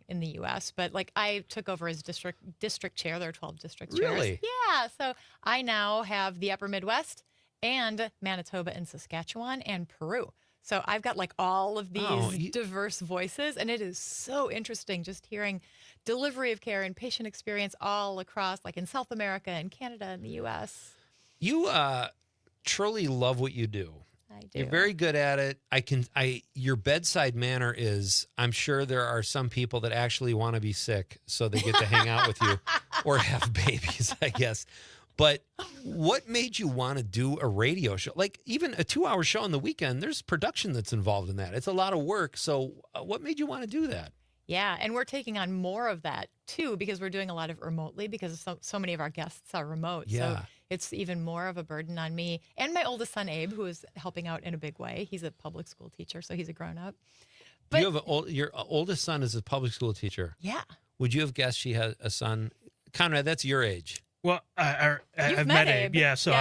in the U.S., but like I took over as district chair. There are 12 district chairs. Really? Yeah. So I now have the Upper Midwest and Manitoba and Saskatchewan and Peru. So I've got like all of these diverse voices, and it is so interesting just hearing delivery of care and patient experience all across, like in South America and Canada and the U.S. You truly love what you do. I do. You're very good at it. Your bedside manner is, I'm sure there are some people that actually want to be sick so they get to hang out with you or have babies, I guess. But what made you want to do a radio show? Like even a 2-hour show on the weekend, there's production that's involved in that. It's a lot of work. So what made you want to do that? Yeah, and we're taking on more of that too because we're doing a lot of remotely because so many of our guests are remote. Yeah. So it's even more of a burden on me and my oldest son, Abe, who is helping out in a big way. He's a public school teacher, so he's a grown-up. But You have your oldest son is a public school teacher. Yeah. Would you have guessed she had a son? Conrad, that's your age. Well, I've met Abe. Yeah, so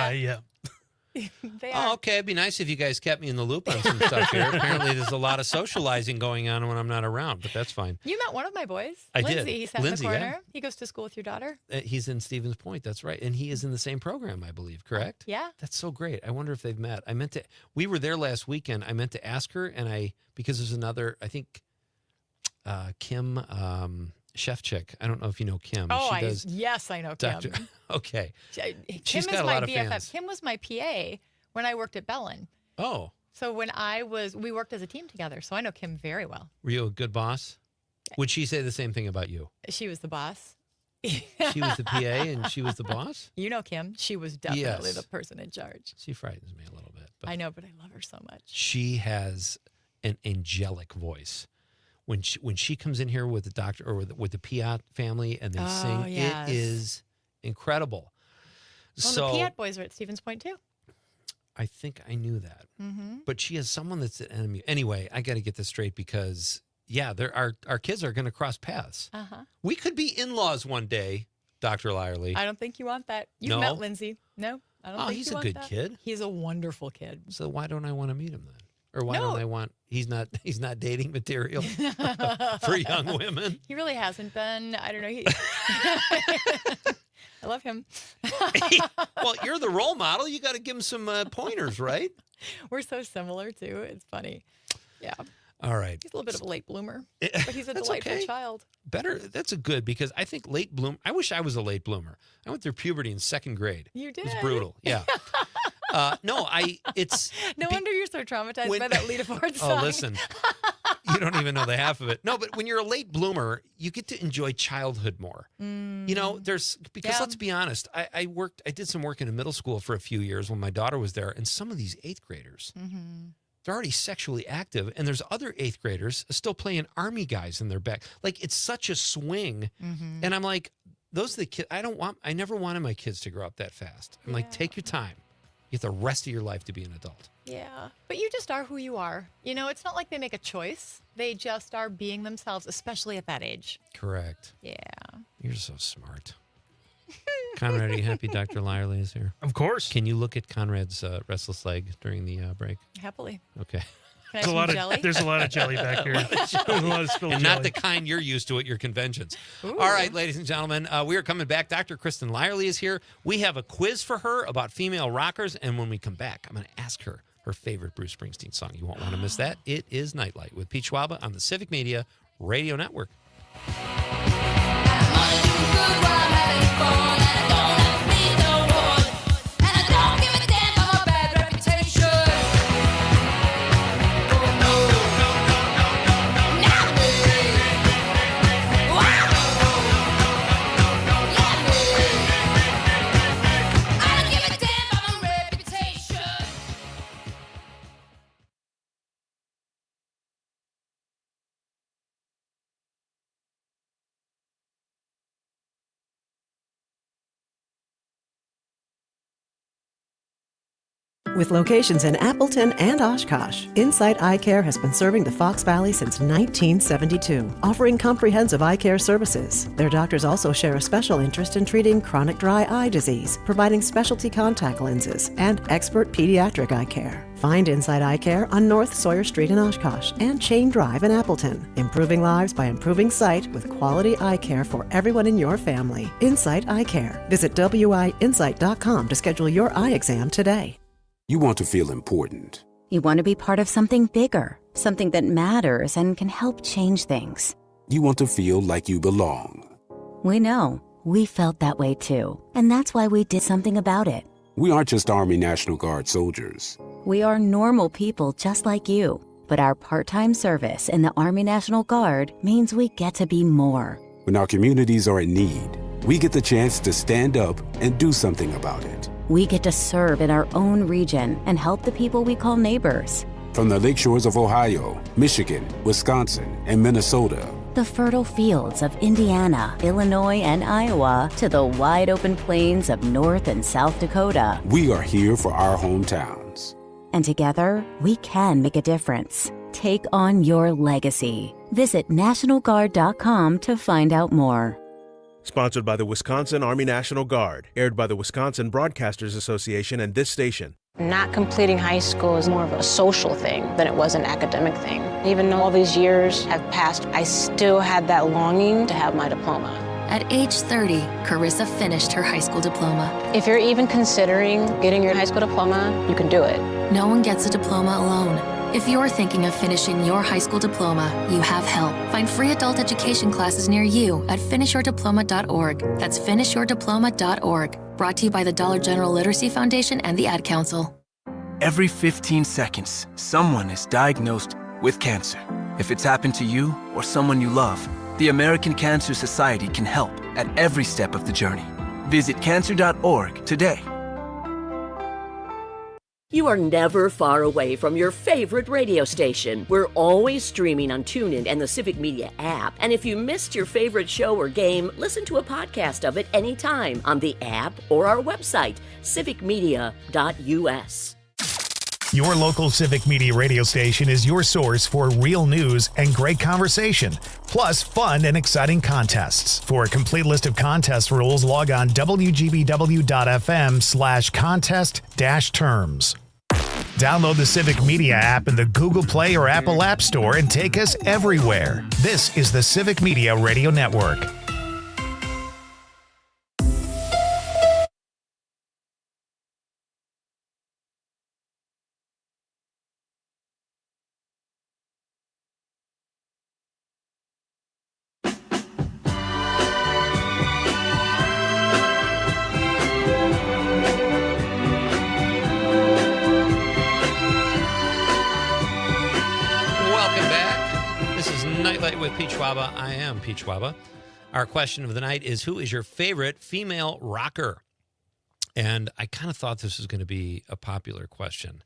Oh, okay. It'd be nice if you guys kept me in the loop on some stuff here. Apparently, there's a lot of socializing going on when I'm not around, but that's fine. You met one of my boys. I Lindsay. did. He sat Lindsay, in the yeah. corner. He goes to school with your daughter. He's in Stevens Point. That's right. And he is in the same program, I believe. Correct? Yeah. That's so great. I wonder if they've met. We were there last weekend. I meant to ask her, because there's another, I think, Kim Chef Chick. I don't know if you know Kim. Oh, she does yes, I know Kim. Okay. Kim She's is got a my lot of BFF. fans. Kim was my PA when I worked at Bellin. Oh. So when we worked as a team together. So I know Kim very well. Were you a good boss? Would she say the same thing about you? She was the boss. She was the PA and she was the boss? You know Kim. She was definitely Yes. the person in charge. She frightens me a little bit. I know, but I love her so much. She has an angelic voice. When she comes in here with the doctor or with the Piat family and they sing, yes. it is incredible. Well, so the Piat boys are at Stevens Point too. I think I knew that. Mm-hmm. But she has someone that's an enemy. Anyway, I got to get this straight because, our kids are going to cross paths. Uh-huh. We could be in-laws one day, Dr. Lyerly. I don't think you want that. You've No? met Lindsay. No, I don't think he's you a want good that. kid. He's a wonderful kid. So why don't I want to meet him then? Or why No. don't I want, he's not dating material for young women? He really hasn't been. I don't know. I love him. Well, you're the role model. You got to give him some pointers, right? We're so similar too. It's funny. Yeah. All right. He's a little bit of a late bloomer, but he's a That's delightful okay. child. That's a good because I think late bloom. I wish I was a late bloomer. I went through puberty in 2nd grade. You did. It was brutal. Yeah. It's No wonder you're so traumatized by that Lita Ford song. Oh, listen. You don't even know the half of it. No, but when you're a late bloomer, you get to enjoy childhood more. You know, because let's be honest, I did some work in a middle school for a few years when my daughter was there, and some of these 8th graders, they're already sexually active, and there's other 8th graders still playing army guys in their back. Like, it's such a swing. And I'm like, those are the kids I never wanted my kids to grow up that fast. I'm like, take your time. You have the rest of your life to be an adult. Yeah, but you just are who you are. You know, it's not like they make a choice. They just are being themselves, especially at that age. Correct. Yeah. You're so smart. Conrad, are you happy Dr. Lyerly is here? Of course. Can you look at Conrad's restless leg during the break? Happily. Okay. Can I have some jelly? There's a lot of jelly back here. A lot of spilled And not jelly. the kind you're used to at your conventions. Ooh. All right, ladies and gentlemen, we are coming back. Dr. Kristen Lyerly is here. We have a quiz for her about female rockers. And when we come back, I'm going to ask her favorite Bruce Springsteen song. You won't want to miss that. It is Nite Lite with Pete Schwaba on the Civic Media Radio Network. With locations in Appleton and Oshkosh, Insight Eye Care has been serving the Fox Valley since 1972, offering comprehensive eye care services. Their doctors also share a special interest in treating chronic dry eye disease, providing specialty contact lenses, and expert pediatric eye care. Find Insight Eye Care on North Sawyer Street in Oshkosh and Chain Drive in Appleton, improving lives by improving sight with quality eye care for everyone in your family. Insight Eye Care. Visit wiinsight.com to schedule your eye exam today. You want to feel important. You want to be part of something bigger, something that matters and can help change things. You want to feel like you belong. We know. We felt that way too. And that's why we did something about it. We aren't just Army National Guard soldiers. We are normal people just like you. But our part-time service in the Army National Guard means we get to be more. When our communities are in need, we get the chance to stand up and do something about it. We get to serve in our own region and help the people we call neighbors. From the lakeshores of Ohio, Michigan, Wisconsin, and Minnesota, The fertile fields of Indiana, Illinois, and Iowa, to the wide open plains of North and South Dakota. we are here for our hometowns. And together, we can make a difference. Take on your legacy. Visit NationalGuard.com to find out more. Sponsored by the Wisconsin Army National Guard. Aired by the Wisconsin Broadcasters Association and this station. Not completing high school is more of a social thing than it was an academic thing. Even though all these years have passed, I still had that longing to have my diploma. At age 30, Carissa finished her high school diploma. If you're even considering getting your high school diploma, you can do it. No one gets a diploma alone. If you're thinking of finishing your high school diploma, you have help. Find free adult education classes near you at finishyourdiploma.org. That's finishyourdiploma.org. Brought to you by the Dollar General Literacy Foundation and the Ad Council. Every 15 seconds, someone is diagnosed with cancer. If it's happened to you or someone you love, the American Cancer Society can help at every step of the journey. Visit cancer.org today. You are never far away from your favorite radio station. We're always streaming on TuneIn and the Civic Media app. And if you missed your favorite show or game, listen to a podcast of it anytime on the app or our website, civicmedia.us. Your local Civic Media radio station is your source for real news and great conversation, plus fun and exciting contests. For a complete list of contest rules, log on wgbw.fm/contest-terms. Download the Civic Media app in the Google Play or Apple App Store and take us everywhere. This is the Civic Media Radio Network. Welcome back. This is Nite Lite with Pete Schwaba. I am Pete Schwaba. Our question of the night is, who is your favorite female rocker? And I kind of thought this was going to be a popular question.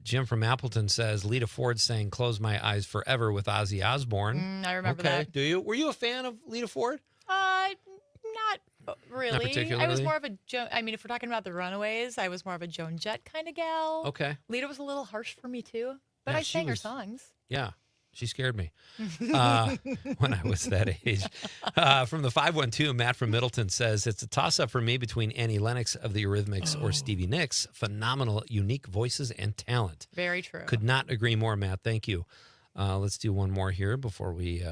Jim from Appleton says, Lita Ford sang Close My Eyes Forever with Ozzy Osbourne. I remember okay. that. Do you? Were you a fan of Lita Ford? Not really. Not particularly? I was more of a Joan. I mean, if we're talking about the Runaways, I was more of a Joan Jett kind of gal. Okay. Lita was a little harsh for me too, but Yeah, I sang her was- songs. Yeah. She scared me when I was that age. From the 512, Matt from Middleton says, it's a toss-up for me between Annie Lennox of the Eurythmics or Stevie Nicks. Phenomenal, unique voices and talent. Very true. Could not agree more, Matt. Thank you. Let's do one more here before we're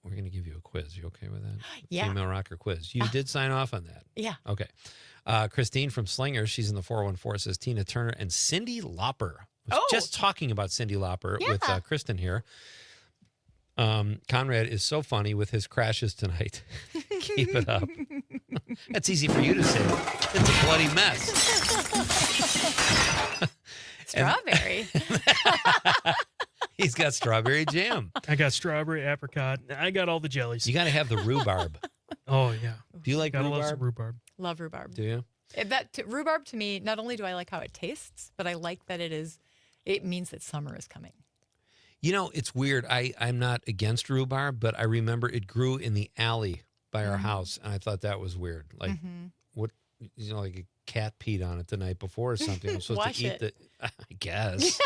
going to give you a quiz. You okay with that? Yeah. Female rocker quiz. You did sign off on that. Yeah. Okay. Christine from Slinger, she's in the 414, says Tina Turner and Cyndi Lauper. I was just talking about Cyndi Lauper with Kristen here. Conrad is so funny with his crashes tonight. Keep it up. That's easy for you to say. It's a bloody mess. Strawberry. He's got strawberry jam. I got strawberry, apricot. I got all the jellies. You got to have the rhubarb. Oh, yeah. Do you like Gotta rhubarb? love some rhubarb. Love rhubarb. Do you? Rhubarb to me, not only do I like how it tastes, but I like that it means that summer is coming. You know, it's weird. I'm not against rhubarb, but I remember it grew in the alley by our house, and I thought that was weird. Like, what, like a cat peed on it the night before or something. I'm supposed Wash to eat it. I guess.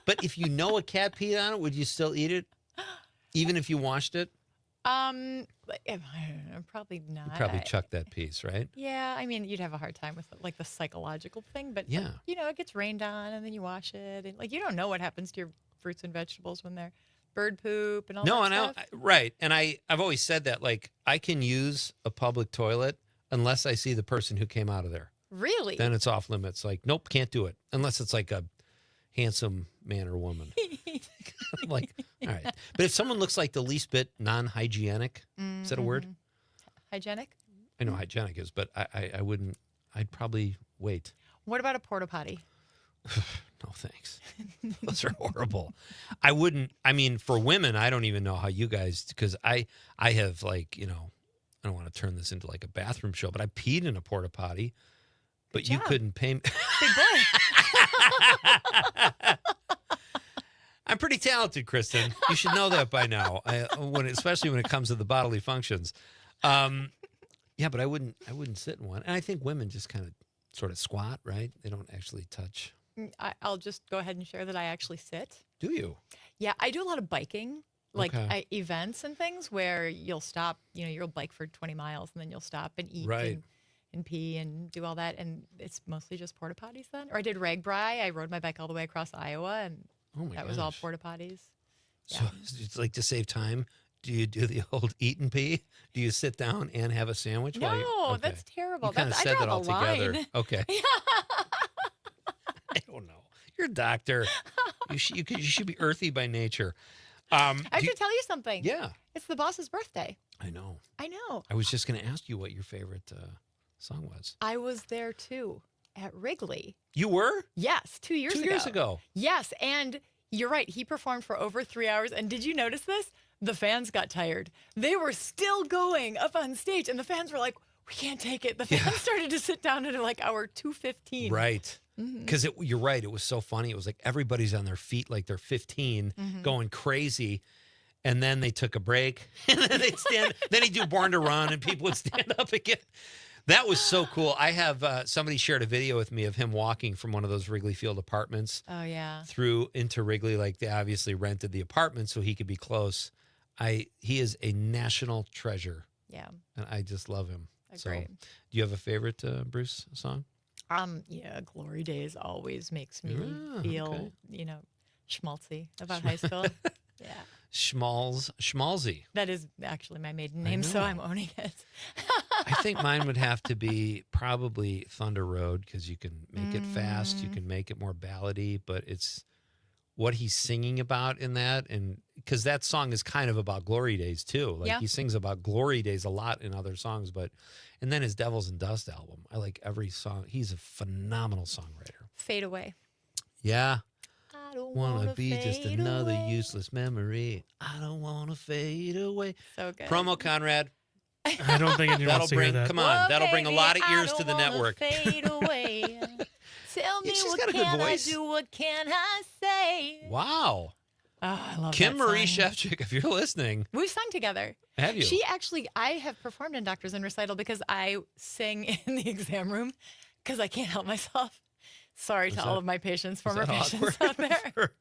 But if you know a cat peed on it, would you still eat it? Even if you washed it? I don't know, probably not. You'd probably chuck that piece, right? Yeah, I mean, you'd have a hard time with like the psychological thing, but Yeah. it gets rained on and then you wash it, and like you don't know what happens to your fruits and vegetables when they're bird poop and all that stuff. Right. And I've always said that, like, I can use a public toilet unless I see the person who came out of there. Really? Then it's off limits. Like, nope, can't do it unless it's like a handsome man or woman. Like, all right. But if someone looks like the least bit non-hygienic, is that a word? Hygienic? I know hygienic is, but I wouldn't, I'd probably wait. What about a porta potty? No, thanks. Those are horrible. I wouldn't, I mean, for women, I don't even know how you guys, because I have like, I don't want to turn this into like a bathroom show, but I peed in a porta potty, but you couldn't pay me. Big boy. I'm pretty talented, Kristen. You should know that by now. Especially when it comes to the bodily functions. Yeah, but I wouldn't sit in one. And I think women just kind of sort of squat, right? They don't actually touch. I'll just go ahead and share that I actually sit. Do you? Yeah, I do a lot of biking, like Okay. events and things where you'll stop, you'll bike for 20 miles and then you'll stop and eat Right. and pee and do all that. And it's mostly just porta potties then. Or I did Ragbri. I rode my bike all the way across Iowa and Oh my that was all gosh. porta potties. So it's like, to save time, do you do the old eat and pee? Do you sit down and have a sandwich? while you- No, okay. that's terrible. You kind of I said draw that all the line. together. Okay. I don't know. You're a doctor. You should be earthy by nature. I have to tell you something. Yeah. It's the boss's birthday. I know. I know. I was just going to ask you what your favorite song was. I was there too at Wrigley. You were? Yes, 2 years 2 ago. years ago. Yes, and you're right. He performed for over 3 hours. And did you notice this? The fans got tired. They were still going up on stage, and the fans were like, "We can't take it." The fans started to sit down at like hour 2:15. Right. Mhm. Because you're right. It was so funny. It was like everybody's on their feet like they're 15, going crazy. And then they took a break. And then they'd stand. Then he'd do Born to Run, and people would stand up again. That was so cool. I have somebody shared a video with me of him walking from one of those Wrigley Field apartments Oh yeah. through into Wrigley. Like, they obviously rented the apartment so he could be close. He is a national treasure. Yeah. And I just love him. So, Agreed. do you have a favorite Bruce song? Yeah, Glory Days always makes me Ah, feel, okay. Schmaltzy about high school. Yeah. Schmalzy. That is actually my maiden I name, so know. I'm owning it. I think mine would have to be probably Thunder Road, because you can make it fast, you can make it more ballady, but it's what he's singing about in that, and because that song is kind of about glory days too. Like, Yeah. he sings about glory days a lot in other songs, and then his Devils and Dust album. I like every song. He's a phenomenal songwriter. Fade away. Yeah. I don't Wanna be just fade another away. useless memory. I don't wanna fade away. So good. Promo Conrad. I don't think anyone That'll wants to hear bring. that. Come on, that'll bring a lot of ears to the network. Fade away. Tell me She's what got a good can I voice. do? What can I say? Wow. Oh, I love Kim that Marie song. Shevchik, if you're listening. We've sung together. Have you? I have performed in Doctors in Recital because I sing in the exam room because I can't help myself. Sorry to all of my patients, former patients out there.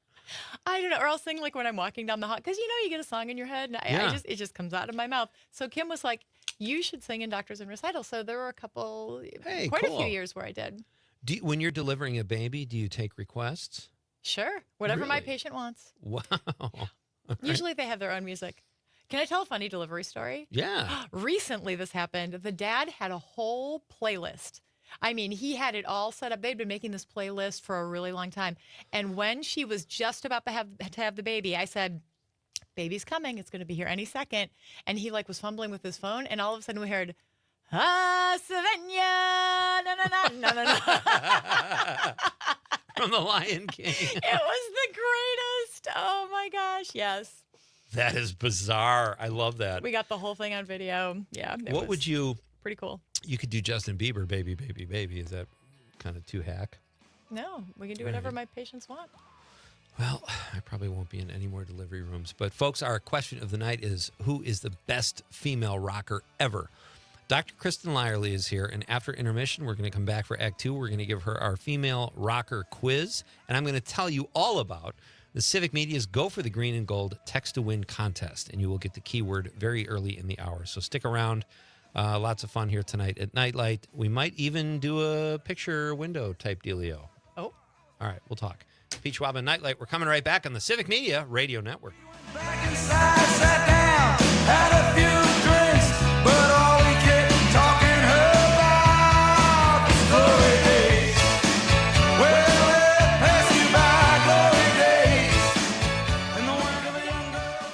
I don't know, or I'll sing like when I'm walking down the hall because you get a song in your head and it just comes out of my mouth. So Kim was like, "You should sing in Doctors in Recital." So there were quite a few years where I did. When you're delivering a baby, do you take requests? Sure, whatever my Really? patient wants. Wow. Usually they have their own music. Can I tell a funny delivery story? Yeah. Recently this happened. The dad had a whole playlist. I mean, he had it all set up. They'd been making this playlist for a really long time. And when she was just about to have the baby, I said, "Baby's coming. It's going to be here any second." And he was fumbling with his phone. And all of a sudden we heard, "Ah, Savannah, na na na na na." From The Lion King. It was the greatest. Oh my gosh. Yes. That is bizarre. I love that. We got the whole thing on video. Yeah. What would you... Pretty cool. You could do Justin Bieber, Baby, Baby, Baby. Is that kind of too hack? No, we can do whatever my patients want. Well, I probably won't be in any more delivery rooms. But, folks, our question of the night is, who is the best female rocker ever? Dr. Kristen Lyerly is here, and after intermission, we're going to come back for Act 2. We're going to give her our female rocker quiz, and I'm going to tell you all about the Civic Media's Go for the Green and Gold Text to Win contest, and you will get the keyword very early in the hour. So stick around. Lots of fun here tonight at Nite Lite. We might even do a picture window type dealio. Oh. All right, we'll talk. Pete Schwaba and Nite Lite. We're coming right back on the Civic Media Radio Network. Sat down, had a few drinks, but all we kept talking about was glory days. Well, it passed you by, glory days. And the word of a young girl.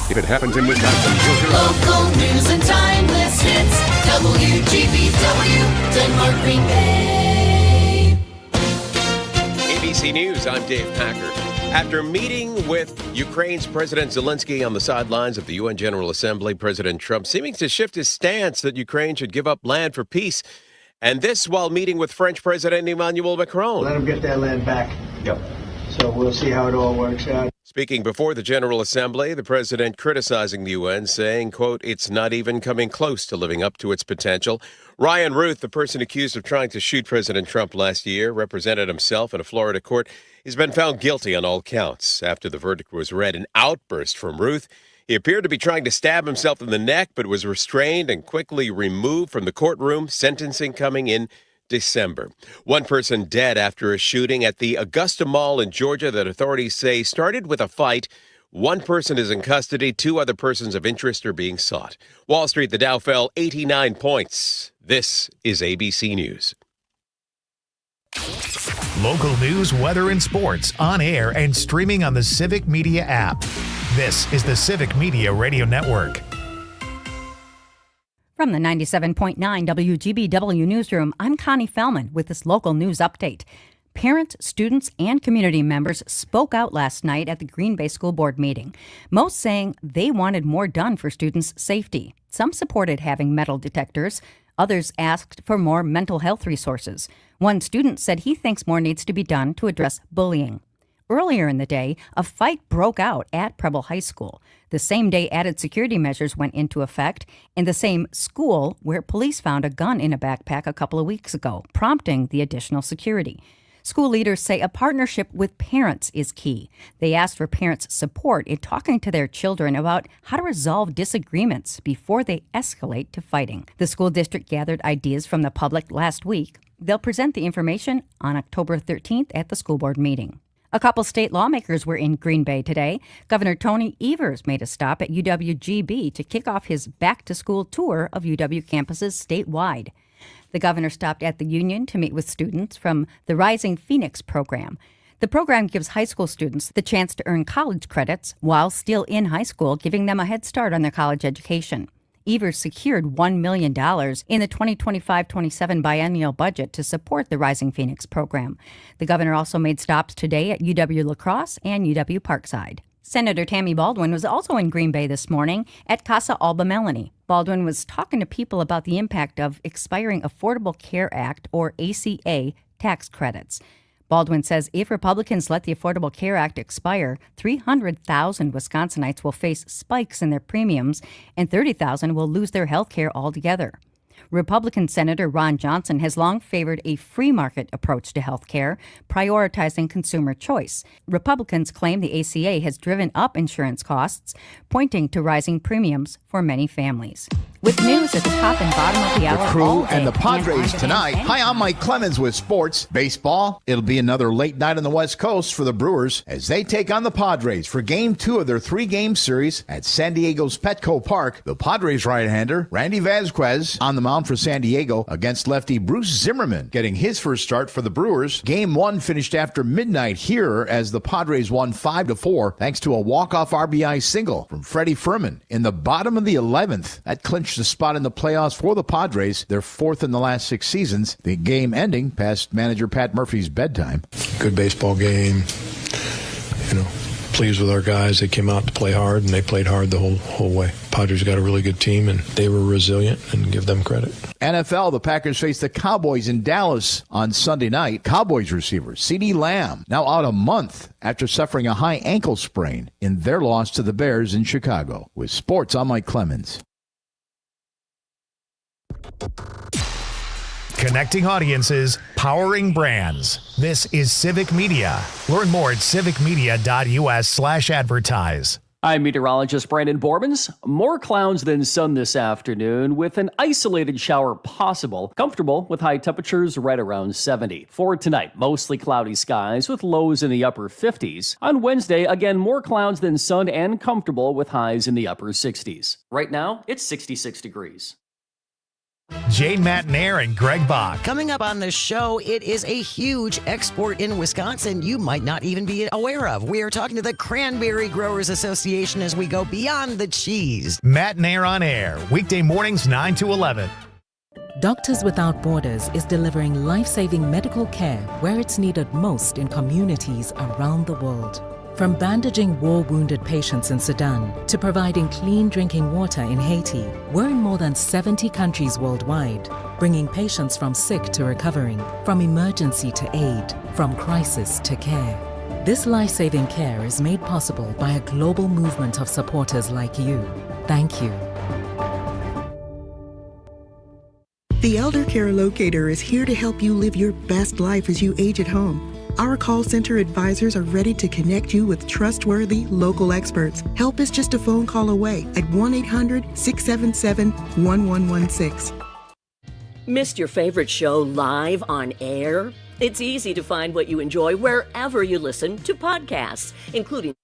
If it happens in Wisconsin, you'll hear Local news and timeless hits. WGBW, Denmark, Green Bay. ABC News, I'm Dave Packer. After meeting with Ukraine's President Zelensky on the sidelines of the UN General Assembly, President Trump seeming to shift his stance that Ukraine should give up land for peace. And this while meeting with French President Emmanuel Macron. Let them get that land back. Yep. So we'll see how it all works out. Speaking before the General Assembly, the president criticizing the UN, saying, quote, "It's not even coming close to living up to its potential." Ryan Ruth, the person accused of trying to shoot President Trump last year, represented himself in a Florida court. He's been found guilty on all counts. After the verdict was read, an outburst from Ruth. He appeared to be trying to stab himself in the neck, but was restrained and quickly removed from the courtroom, sentencing coming in December. One person dead after a shooting at the Augusta Mall in Georgia that authorities say started with a fight. One person is in custody. 2 other persons of interest are being sought. Wall Street, the Dow fell 89 points. This is ABC News. Local news, weather, and sports on air and streaming on the Civic Media app. This is the Civic Media Radio Network. From the 97.9 WGBW Newsroom, I'm Connie Fellman with this local news update. Parents, students, and community members spoke out last night at the Green Bay School Board meeting, most saying they wanted more done for students' safety. Some supported having metal detectors. Others asked for more mental health resources. One student said he thinks more needs to be done to address bullying. Earlier in the day, a fight broke out at Preble High School. The same day, added security measures went into effect in the same school where police found a gun in a backpack a couple of weeks ago, prompting the additional security. School leaders say a partnership with parents is key. They asked for parents' support in talking to their children about how to resolve disagreements before they escalate to fighting. The school district gathered ideas from the public last week. They'll present the information on October 13th at the school board meeting. A couple state lawmakers were in Green Bay today. Governor Tony Evers made a stop at UWGB to kick off his back-to-school tour of UW campuses statewide. The governor stopped at the Union to meet with students from the Rising Phoenix program. The program gives high school students the chance to earn college credits while still in high school, giving them a head start on their college education. Evers secured $1 million in the 2025-27 biennial budget to support the Rising Phoenix program. The governor also made stops today at UW La Crosse and UW Parkside. Senator Tammy Baldwin was also in Green Bay this morning at Casa Alba Melanie. Baldwin was talking to people about the impact of expiring Affordable Care Act, or ACA, tax credits. Baldwin says if Republicans let the Affordable Care Act expire, 300,000 Wisconsinites will face spikes in their premiums and 30,000 will lose their health care altogether. Republican Senator Ron Johnson has long favored a free market approach to health care, prioritizing consumer choice. Republicans claim the ACA has driven up insurance costs, pointing to rising premiums for many families. With news at the top and bottom of the hour, the Crew all day and the Padres and tonight. Hi, I'm Mike Clemens with sports. Baseball, it'll be another late night on the West Coast for the Brewers as they take on the Padres for Game 2 of their 3-game series at San Diego's Petco Park. The Padres right-hander, Randy Vasquez, on the mound for San Diego against lefty Bruce Zimmerman, getting his first start for the Brewers. Game 1 finished after midnight here as the Padres won 5-4 thanks to a walk-off RBI single from Freddie Furman in the bottom of the 11th. That clinched the spot in the playoffs for the Padres. They're 4th in the last 6 seasons. The game ending past manager Pat Murphy's bedtime. Good baseball game. Pleased with our guys. They came out to play hard, and they played hard the whole way. Padres got a really good team, and they were resilient, and give them credit. NFL, the Packers face the Cowboys in Dallas on Sunday night. Cowboys receiver CeeDee Lamb now out a month after suffering a high ankle sprain in their loss to the Bears in Chicago. With sports, I'm Mike Clemens. Connecting audiences, powering brands. This is Civic Media. Learn more at civicmedia.us/advertise. I'm meteorologist Brandon Borbans. More clouds than sun this afternoon with an isolated shower possible. Comfortable with high temperatures right around 70. For tonight, mostly cloudy skies with lows in the upper 50s. On Wednesday, again, more clouds than sun and comfortable with highs in the upper 60s. Right now, it's 66 degrees. Jane Matnair and Greg Bach. Coming up on the show, it is a huge export in Wisconsin you might not even be aware of. We are talking to the Cranberry Growers Association as we go beyond the cheese. Matnair on air, weekday mornings 9 to 11. Doctors Without Borders is delivering life-saving medical care where it's needed most in communities around the world. From bandaging war-wounded patients in Sudan to providing clean drinking water in Haiti, we're in more than 70 countries worldwide, bringing patients from sick to recovering, from emergency to aid, from crisis to care. This life-saving care is made possible by a global movement of supporters like you. Thank you. The Elder Care Locator is here to help you live your best life as you age at home. Our call center advisors are ready to connect you with trustworthy local experts. Help is just a phone call away at 1-800-677-1116. Missed your favorite show live on air? It's easy to find what you enjoy wherever you listen to podcasts, including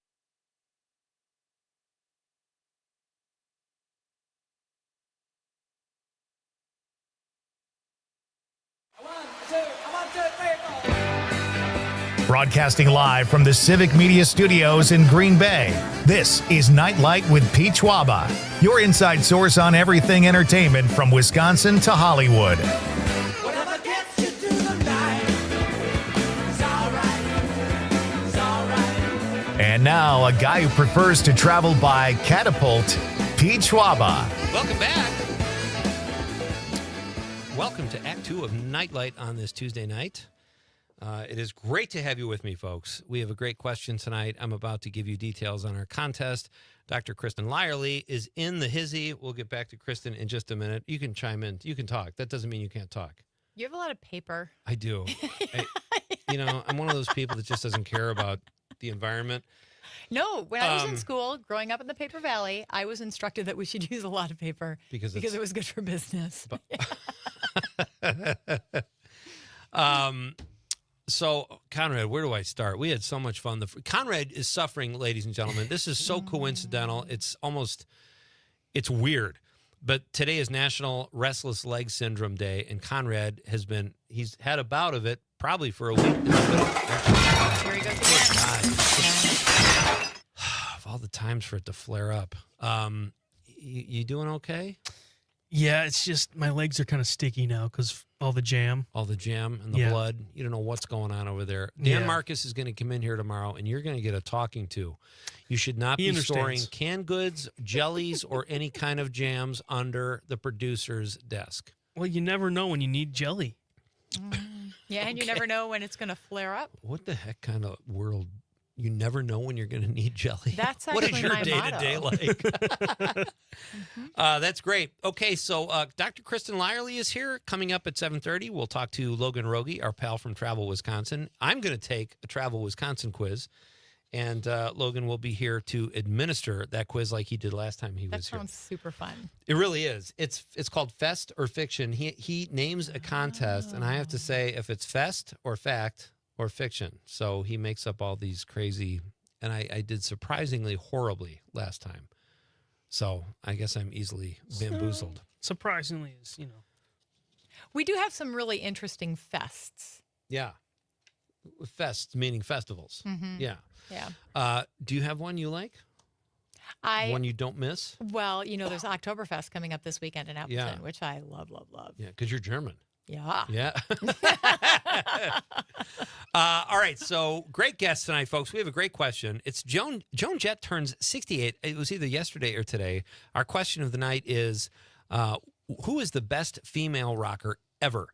Broadcasting live from the Civic Media Studios in Green Bay, this is Nite Lite with Pete Schwaba, your inside source on everything entertainment from Wisconsin to Hollywood. And now, a guy who prefers to travel by catapult, Pete Schwaba. Welcome back. Welcome to Act 2 of Nite Lite on this Tuesday night. It is great to have you with me, folks. We have a great question tonight. I'm about to give you details on our contest. Dr. Kristen Lyerly is in the hizzy. We'll get back to Kristen in just a minute. You can chime in. You can talk. That doesn't mean you can't talk. You have a lot of paper. I do. I'm one of those people that just doesn't care about the environment. No, when I was in school, growing up in the Paper Valley, I was instructed that we should use a lot of paper because it was good for business. So, Conrad, where do I start? We had so much fun. Conrad is suffering, ladies and gentlemen. This is so coincidental. It's weird. But today is National Restless Leg Syndrome Day, and Conrad he's had a bout of it probably for a week now. Here he goes again. Of all the times for it to flare up. You doing okay? Yeah, it's just my legs are kind of sticky now because all the jam. All the jam and the blood. You don't know what's going on over there. Dan Marcus is going to come in here tomorrow, and you're going to get a talking to. You should not be storing canned goods, jellies, or any kind of jams under the producer's desk. Well, you never know when you need jelly. Yeah, and you never know when it's going to flare up. What the heck kind of world? You never know when you're going to need jelly. That's what is actually your my day-to-day motto. like? That's great. Okay, so Dr. Kristen Lyerly is here coming up at 7:30. We'll talk to Logan Rogie, our pal from Travel Wisconsin. I'm going to take a Travel Wisconsin quiz, and Logan will be here to administer that quiz like he did last time he was here. That sounds super fun. It really is. It's called Fest or Fiction. He names a contest, and I have to say if it's Fest or Fact or Fiction. So he makes up all these crazy, and I did surprisingly horribly last time. So I guess I'm easily bamboozled. Surprisingly is, We do have some really interesting fests. Yeah. Fests, meaning festivals. Mhm. Yeah. Yeah. Do you have one you like? One you don't miss? Well, there's Oktoberfest coming up this weekend in Appleton, Yeah. which I love, love, love. Yeah, because you're German. Yeah. Yeah. All right. So great guest tonight, folks. We have a great question. It's Joan Jett turns 68. It was either yesterday or today. Our question of the night is, who is the best female rocker ever?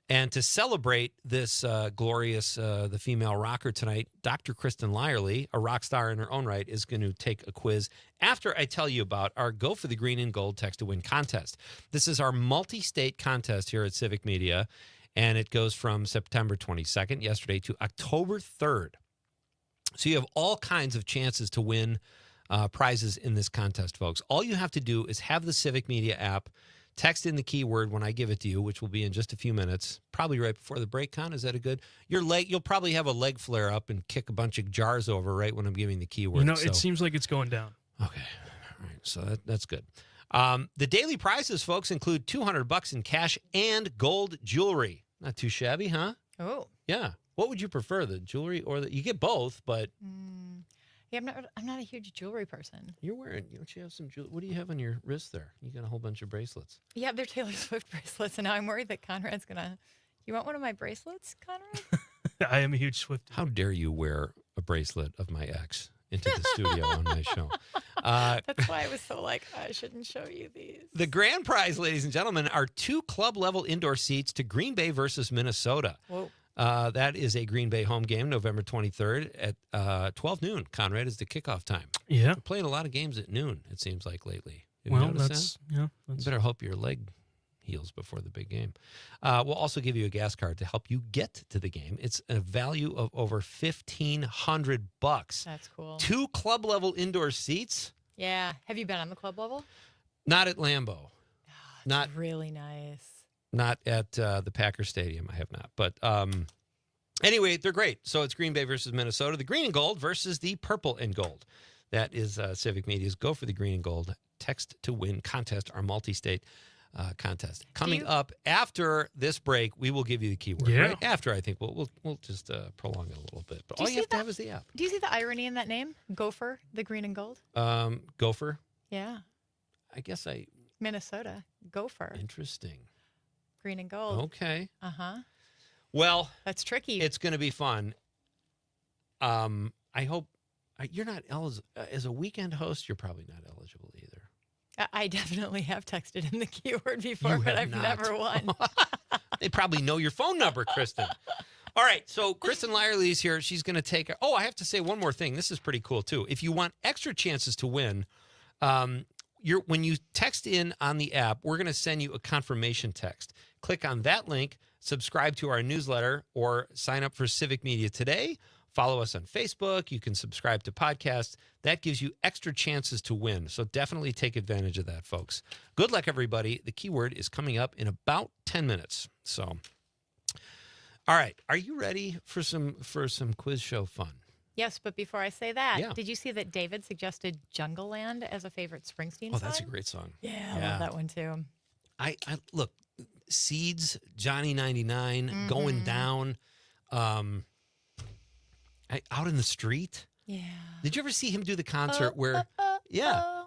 And to celebrate this glorious, the female rocker tonight, Dr. Kristen Lyerly, a rock star in her own right, is going to take a quiz after I tell you about our Go for the Green and Gold Text to Win contest. This is our multi-state contest here at Civic Media, and it goes from September 22nd, yesterday, to October 3rd. So you have all kinds of chances to win prizes in this contest, folks. All you have to do is have the Civic Media app. Text in the keyword when I give it to you, which will be in just a few minutes, probably right before the break. Con, is that a good? You'll probably have a leg flare up and kick a bunch of jars over right when I'm giving the keyword. It seems like it's going down. Okay, all right, so that's good. The daily prizes, folks, include $200 in cash and gold jewelry. Not too shabby, huh? Oh. Yeah. What would you prefer, the jewelry or you get both, but Yeah, I'm not a huge jewelry person. you're wearing, don't you have some jewelry? What do you have on your wrist there? You got a whole bunch of bracelets. Yeah, they're Taylor Swift bracelets, and now I'm worried that Conrad's gonna. You want one of my bracelets, Conrad? I am a huge Swift. How dare you wear a bracelet of my ex into the studio on my show? That's why I was so like, I shouldn't show you these. The grand prize, ladies and gentlemen, are 2 club-level indoor seats to Green Bay versus Minnesota. Whoa. That is a Green Bay home game, November 23rd at 12 noon. Conrad is the kickoff time. Yeah. We're playing a lot of games at noon, it seems like, lately. Have you Well, noticed that? yeah. You better hope your leg heals before the big game. We'll also give you a gas card to help you get to the game. It's a value of over $1,500. That's cool. 2 club-level indoor seats. Yeah. Have you been on the club level? Not at Lambeau. Not really nice. Not at the Packer Stadium. I have not. But anyway, they're great. So it's Green Bay versus Minnesota. The green and gold versus the purple and gold. That is Civic Media's Go for the Green and Gold Text to Win contest, our multi-state contest. Coming up after this break, we will give you the keyword. Yeah. Right after, I think we'll just prolong it a little bit. But all you have to have is the app. Do you see the irony in that name? Gopher, the green and gold? Gopher. Yeah. I guess Minnesota, Gopher. Interesting. Green and gold. Okay. Uh-huh. Well, that's tricky. It's going to be fun. I hope you're not eligible as a weekend host. You're probably not eligible either. I definitely have texted in the keyword before, You but have I've not. never won. They probably know your phone number, Kristen. All right, so Kristen Lyerly is here. She's going to take. I have to say one more thing. This is pretty cool too. If you want extra chances to win, when you text in on the app, we're going to send you a confirmation text. Click on that link, subscribe to our newsletter, or sign up for Civic Media Today. Follow us on Facebook. You can subscribe to podcasts. That gives you extra chances to win. So definitely take advantage of that, folks. Good luck, everybody. The keyword is coming up in about 10 minutes. So, all right. Are you ready for some quiz show fun? Yes, but before I say that, Yeah. did you see that David suggested Jungle Land as a favorite Springsteen song? Oh, that's a great song. Yeah, I love that one too. I look, Seeds, Johnny 99, Going Down, Out in the Street. Yeah. Did you ever see him do the concert where,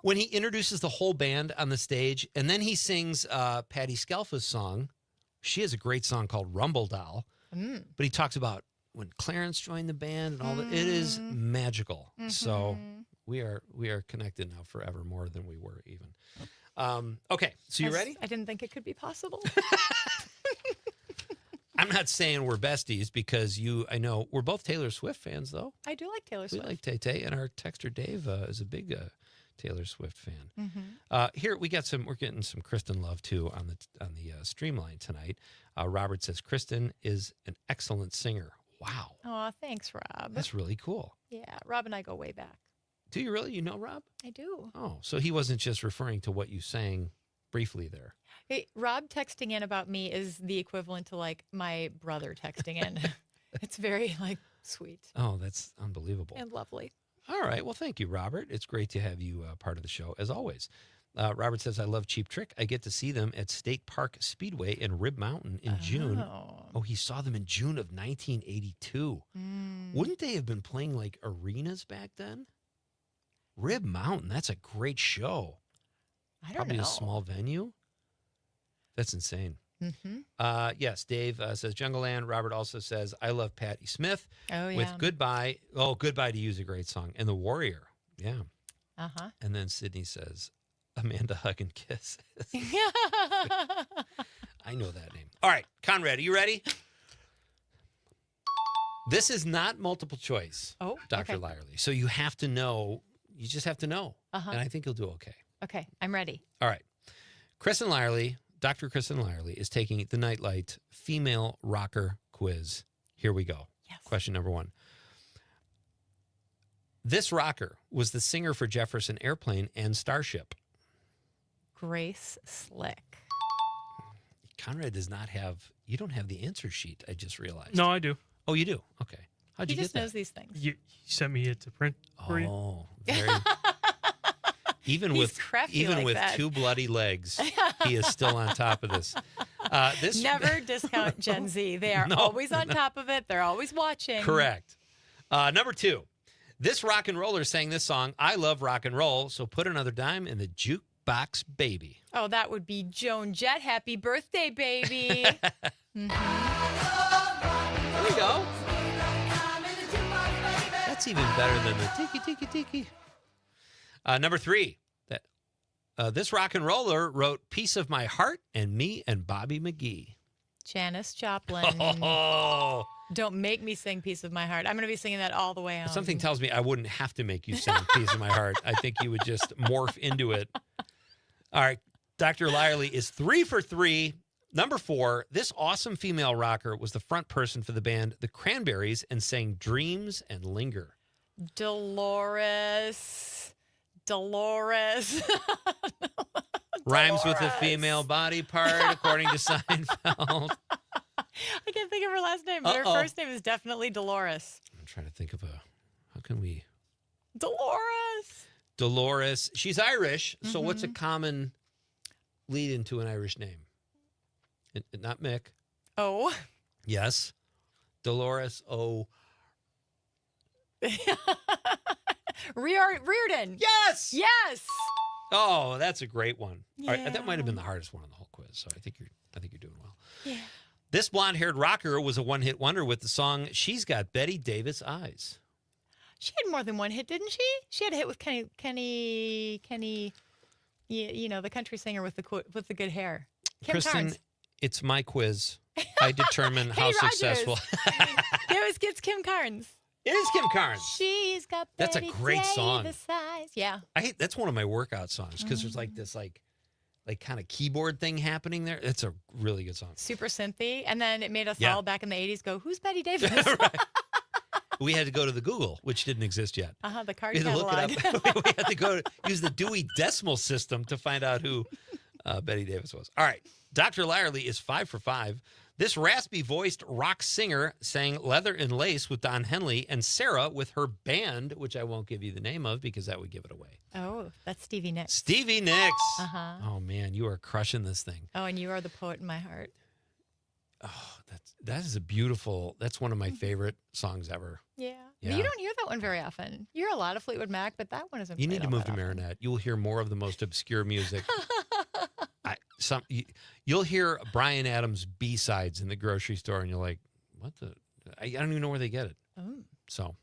when he introduces the whole band on the stage and then he sings Patti Scialfa's song? She has a great song called Rumble Doll, but he talks about when Clarence joined the band and all that. It is magical. So we are connected now forever, more than we were even. Okay, so you ready? I didn't think it could be possible. I'm not saying we're besties because I know we're both Taylor Swift fans, though. I do like Taylor Swift. We like Tay-Tay, and our texter Dave is a big Taylor Swift fan. Mm-hmm. Here we're getting some Kristen love too on the streamline tonight. Robert says Kristen is an excellent singer. Wow. Oh, thanks, Rob. That's really cool. Yeah, Rob and I go way back. Do you really? You know Rob? I do. Oh, so he wasn't just referring to what you sang briefly there. Hey, Rob texting in about me is the equivalent to like my brother texting in. It's very sweet. Oh, that's unbelievable. And lovely. All right. Well, thank you, Robert. It's great to have you part of the show, as always. Robert says, I love Cheap Trick. I get to see them at State Park Speedway in Rib Mountain in June. Oh, he saw them in June of 1982. Wouldn't they have been playing like arenas back then? Rib Mountain, that's a great show. I don't Probably know. a small venue. That's insane. Mm-hmm. Yes, Dave says Jungle Land. Robert also says, I love Patti Smith. Oh, yeah. With Goodbye. Oh, Goodbye to You's a great song. And The Warrior. Yeah. Uh-huh. And then Sydney says, Amanda Hug and Kiss. I know that name. All right, Conrad, are you ready? This is not multiple choice, Dr. okay. Lyerly. So you have to know. You just have to know. Uh-huh. And I think you'll do okay. Okay, I'm ready. All right. Kristen Lyerly, Dr. Kristen Lyerly, is taking the Nite Lite female rocker quiz. Here we go. Yes. Question number 1. This rocker was the singer for Jefferson Airplane and Starship. Grace Slick. Conrad does not have, you don't have the answer sheet, I just realized. No, I do. Oh, you do? Okay. How'd He you just get that? knows these things. You sent me it to print for you. Oh, very. Even He's with crafty like that. 2 bloody legs, he is still on top of this. This Never discount Gen Z. They are always on top of it. They're always watching. Correct. Number 2. This rock and roller sang this song, I love rock and roll, so put another dime in the jukebox, baby. Oh, that would be Joan Jett. Happy birthday, baby. There we go. That's even better than the tiki tiki tiki. Number 3. This rock and roller wrote "Piece of My Heart" and "Me and Bobby McGee." Janis Joplin. Oh, Don't make me sing "Piece of My Heart." I'm going to be singing that all the way home. something tells me I wouldn't have to make you sing "Piece of My Heart." I think you would just morph into it. All right, Dr. Lyerly is 3 for 3. Number 4, this awesome female rocker was the front person for the band The Cranberries and sang "Dreams" and "Linger." Dolores. Rhymes with a female body part, according to Seinfeld. I can't think of her last name, but her first name is definitely Dolores. I'm trying to think of how can we? Dolores. She's Irish, so what's a common lead into an Irish name? Not Mick. Oh. Yes. Dolores O. Reardon. Yes. Yes. Oh, that's a great one. All right, Yeah. that might have been the hardest one on the whole quiz, so I think you're doing well. Yeah. This blonde-haired rocker was a one-hit wonder with the song "She's Got Betty Davis Eyes." She had more than one hit, didn't she? She had a hit with Kenny. You know, the country singer with the good hair. Kim Kristen, Carnes. it's my quiz. I determine how Rogers. successful. It's Kim Carnes. It is Kim Carnes. She's got That's a Betty great song. Davis eyes. Yeah. That's one of my workout songs because there's like this like kind of keyboard thing happening there. It's a really good song. Super synthy. And then it made us Yeah. all back in the 80s go, who's Betty Davis? We had to go to the Google, which didn't exist yet. The card We had to catalog. look it up. We had to use the Dewey Decimal System to find out who Betty Davis was. All right. Dr. Lyerly is 5 for 5. This raspy-voiced rock singer sang "Leather and Lace" with Don Henley and Sarah with her band, which I won't give you the name of because that would give it away. Oh, that's Stevie Nicks. Stevie Nicks. Uh-huh. Oh, man, you are crushing this thing. Oh, and you are the poet in my heart. Oh, that is a beautiful, that's one of my favorite songs ever. Yeah. Yeah. You don't hear that one very often. You hear a lot of Fleetwood Mac, but that one isn't. You need played to all move that to often. Marinette. You will hear more of the most obscure music. You'll hear Bryan Adams B-sides in the grocery store, and you're like, what the? I don't even know where they get it. Oh. So.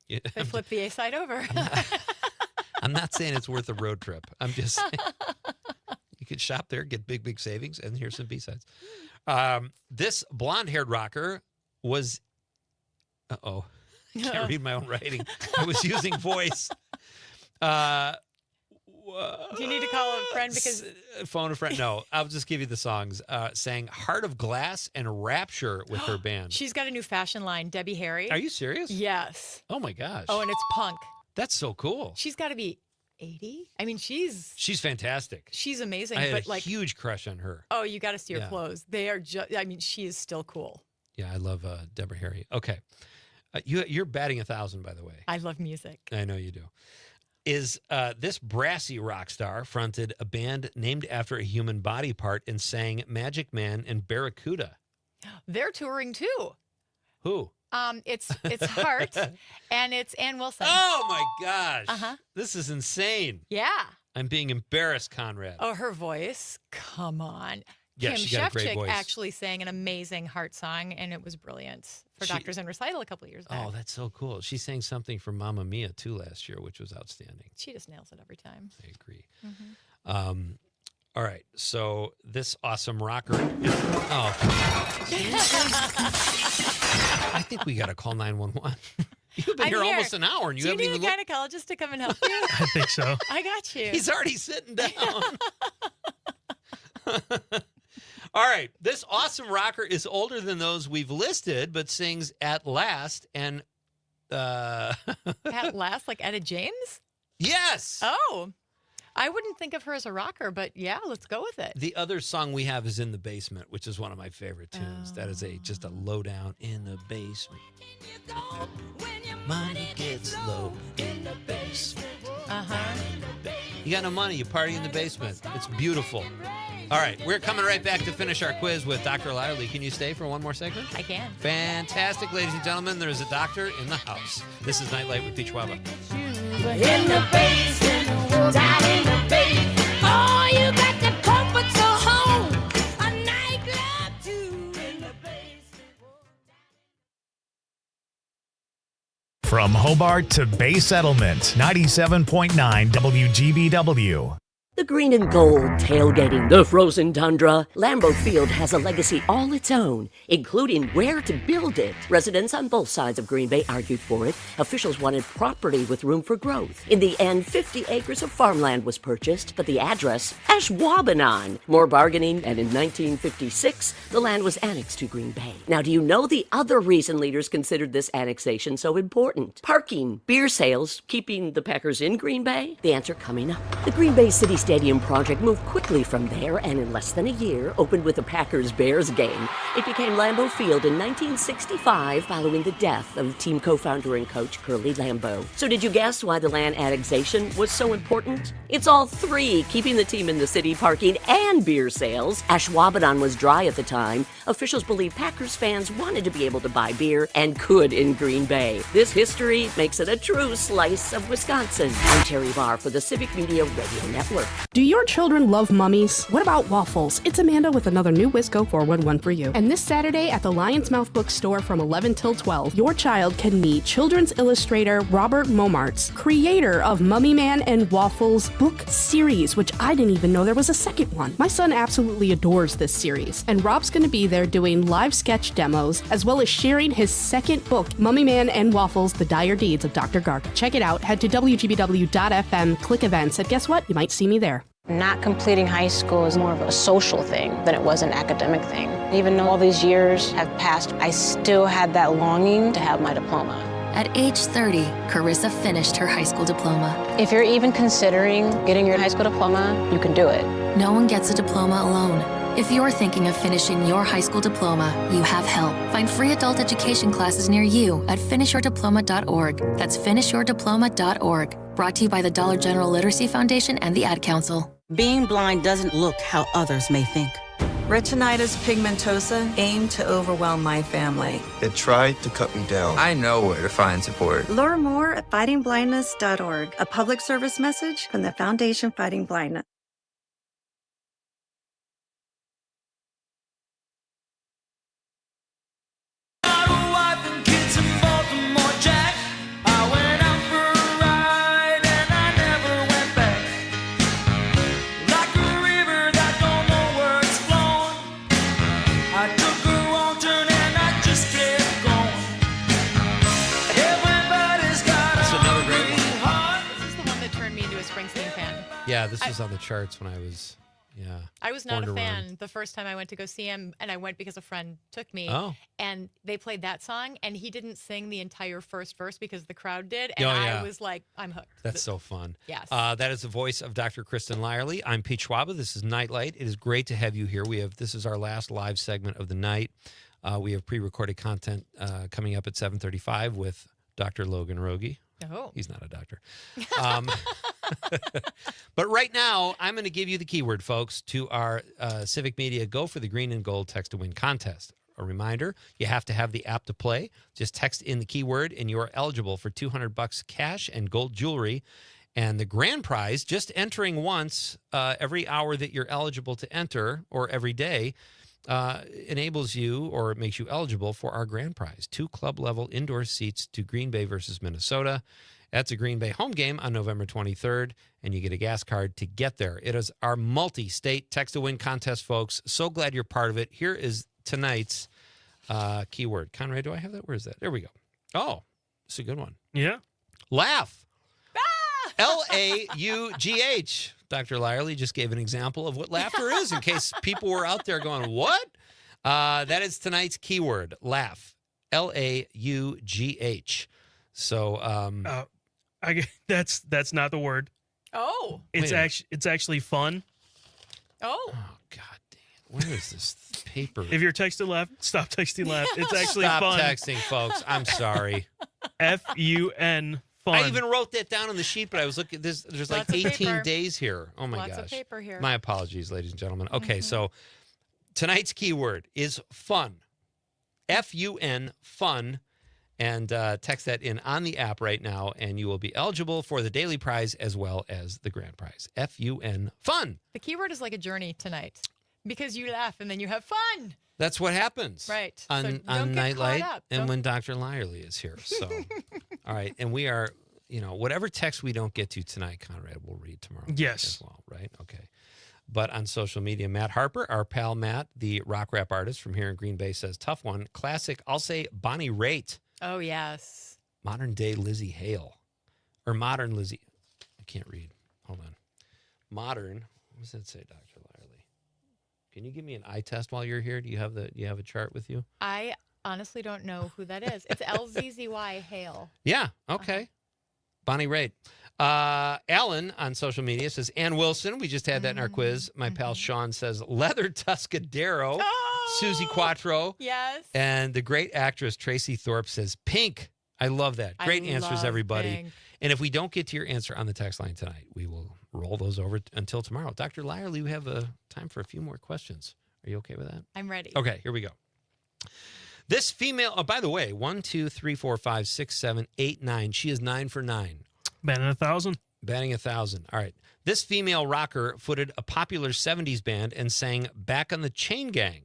They flip the A side over. I'm not saying it's worth a road trip. I'm just saying you You can shop there, get big savings, and here's some B-sides. This blonde-haired rocker was... Uh-oh. I can't read my own writing. I was using voice. Do you need to call a friend because... Phone a friend. No, I'll just give you the songs. Sang Heart of Glass and Rapture with her band. She's got a new fashion line, Debbie Harry. Are you serious? Yes. Oh, my gosh. Oh, and it's punk. That's so cool. She's got to be 80. I mean, she's fantastic. She's amazing. I had but a like, huge crush on her. Oh, you got to see her Yeah. clothes. They are just, I mean, she is still cool. Yeah, I love Deborah Harry. Okay. You're batting 1,000, by the way. I love music. I know you do. Is this brassy rock star fronted a band named after a human body part and sang Magic Man and Barracuda? They're touring too. Who? It's Heart and it's Ann Wilson. Oh my gosh. Uh-huh. This is insane. Yeah. I'm being embarrassed, Conrad. Oh, her voice. Come on. Yeah, Kim she got a great Shevchik voice. actually sang an amazing Heart song, and it was brilliant for Doctors in Recital a couple of years back. Oh, that's so cool. She sang something for Mamma Mia, too, last year, which was outstanding. She just nails it every time. I agree. Mm-hmm. All right. So this awesome rocker is... Oh. I think we got to call 911. You've been I'm here here. almost an hour, and you Do you haven't need even a looked... gynecologist to come and help you? I think so. I got you. He's already sitting down. All right. This awesome rocker is older than those we've listed, but sings At Last. And At Last, like Etta James? yes. Oh, I wouldn't think of her as a rocker, but yeah, let's go with it. The other song we have is In the Basement, which is one of my favorite tunes. That is just a lowdown in the basement. Money gets low in the basement. Uh-huh. You got no money, you party in the basement. It's beautiful. All right, we're coming right back to finish our quiz with Dr. Lyerly. Can you stay for one more segment? I can. Fantastic, ladies and gentlemen. There's a doctor in the house. This is Nite Lite with Pete Schwaba. In the basement, down in the basement. Oh, you got the comforts of home. A nightclub too in the basement. From Hobart to Bay Settlement, 97.9 WGBW. The green and gold tailgating the frozen tundra. Lambeau Field has a legacy all its own, including where to build it. Residents on both sides of Green Bay argued for it. Officials wanted property with room for growth. In the end, 50 acres of farmland was purchased, but the address, Ashwaubenon. More bargaining, and in 1956, the land was annexed to Green Bay. Now, do you know the other reason leaders considered this annexation so important? Parking, beer sales, keeping the Packers in Green Bay? The answer coming up. The Green Bay City Stadium project moved quickly from there and in less than a year opened with a Packers-Bears game. It became Lambeau Field in 1965 following the death of team co-founder and coach Curly Lambeau. So did you guess why the land annexation was so important? It's all three, keeping the team in the city, parking, and beer sales. Ashwaubenon was dry at the time. Officials believe Packers fans wanted to be able to buy beer and could in Green Bay. This history makes it a true slice of Wisconsin. I'm Terry Barr for the Civic Media Radio Network. Do your children love mummies? What about waffles? It's Amanda with another new Wisco 411 for you. And this Saturday at the Lion's Mouth Bookstore from 11 till 12, your child can meet children's illustrator Robert Momartz, creator of Mummy Man and Waffles book series, which I didn't even know there was a second one. My son absolutely adores this series, and Rob's going to be there doing live sketch demos, as well as sharing his second book, Mummy Man and Waffles, The Dire Deeds of Dr. Garg. Check it out. Head to WGBW.FM, click events, and guess what? You might see me there. Not completing high school is more of a social thing than it was an academic thing. Even though all these years have passed, I still had that longing to have my diploma. At age 30, Carissa finished her high school diploma. If you're even considering getting your high school diploma, you can do it. No one gets a diploma alone. If you're thinking of finishing your high school diploma, you have help. Find free adult education classes near you at finishyourdiploma.org. That's finishyourdiploma.org. Brought to you by the Dollar General Literacy Foundation and the Ad Council. Being blind doesn't look how others may think. Retinitis pigmentosa aimed to overwhelm my family. It tried to cut me down. I know where to find support. Learn more at fightingblindness.org, a public service message from the Foundation Fighting Blindness. Like a river that Yeah, this was on the charts when I was, I was not Born a to fan Run. the first time I went to go see him, and I went because a friend took me. Oh. And they played that song, and he didn't sing the entire first verse because the crowd did, and Oh, yeah. I was like, I'm hooked. That's so fun. Yes. That is the voice of Dr. Kristen Lyerly. I'm Pete Schwaba. This is Nite Lite. It is great to have you here. This is our last live segment of the night. We have pre-recorded content coming up at 7:35 with Dr. Logan Rogie. Oh. He's not a doctor. But right now, I'm going to give you the keyword, folks, to our Civic Media Go for the Green and Gold Text to Win contest. A reminder, you have to have the app to play. Just text in the keyword, and you are eligible for $200 cash and gold jewelry. And the grand prize, just entering once every hour that you're eligible to enter, or every day, enables you or makes you eligible for our grand prize, 2 club-level indoor seats to Green Bay versus Minnesota. That's a Green Bay home game on November 23rd, and you get a gas card to get there. It is our multi-state text-to-win contest, folks. So glad you're part of it. Here is tonight's keyword. Conrad, do I have that? Where is that? There we go. Oh, it's a good one. Yeah. Laugh. L-A-U-G-H. Dr. Lyerly just gave an example of what laughter is in case people were out there going, what? That is tonight's keyword, laugh. L-A-U-G-H. So that's not the word. Oh. It's actually fun. Oh. God damn it. Where is this paper? If you're texting laugh, stop texting laugh. It's actually Stop fun. texting, folks. I'm sorry. F-U-N. Fun. I even wrote that down on the sheet, but I was looking. There's like Lots of 18 paper. days here. Oh my Lots gosh. of paper here. My apologies, ladies and gentlemen. Okay, so tonight's keyword is fun. F-U-N, fun. And text that in on the app right now, and you will be eligible for the daily prize as well as the grand prize. F-U-N, fun. The keyword is like a journey tonight because you laugh and then you have fun. That's what happens. Right. On, So don't on get Nite caught Lite up. and Don't- when Dr. Lyerly is here. So, all right. And we are, whatever text we don't get to tonight, Conrad, we'll read tomorrow. Yes. As well, right? Okay. But on social media, Matt Harper, our pal Matt, the rock rap artist from here in Green Bay, says, tough one. Classic, I'll say Bonnie Raitt. Oh, yes. Modern day Lizzie Hale. Or modern Lizzie. I can't read. Hold on. Modern. What does that say, Dr. Lyerly? Can you give me an eye test while you're here? Do you have a chart with you? I honestly don't know who that is. It's L-Z-Z-Y Hale. Yeah. Okay. Bonnie Raitt. Alan on social media says, Ann Wilson. We just had that in our quiz. My pal Sean says, Leather Tuscadero. Susie Quattro. Yes. And the great actress Tracy Thorpe says, Pink. I love that. Great answers, love everybody. Pink. And if we don't get to your answer on the text line tonight, we will roll those over until tomorrow. Dr. Lyerly, we have time for a few more questions. Are you okay with that? I'm ready. Okay, here we go. This female, oh, by the way, 1, 2, 3, 4, 5, 6, 7, 8, 9. She is 9 for 9. Batting 1,000. Batting 1,000. All right. This female rocker footed a popular 70s band and sang Back on the Chain Gang.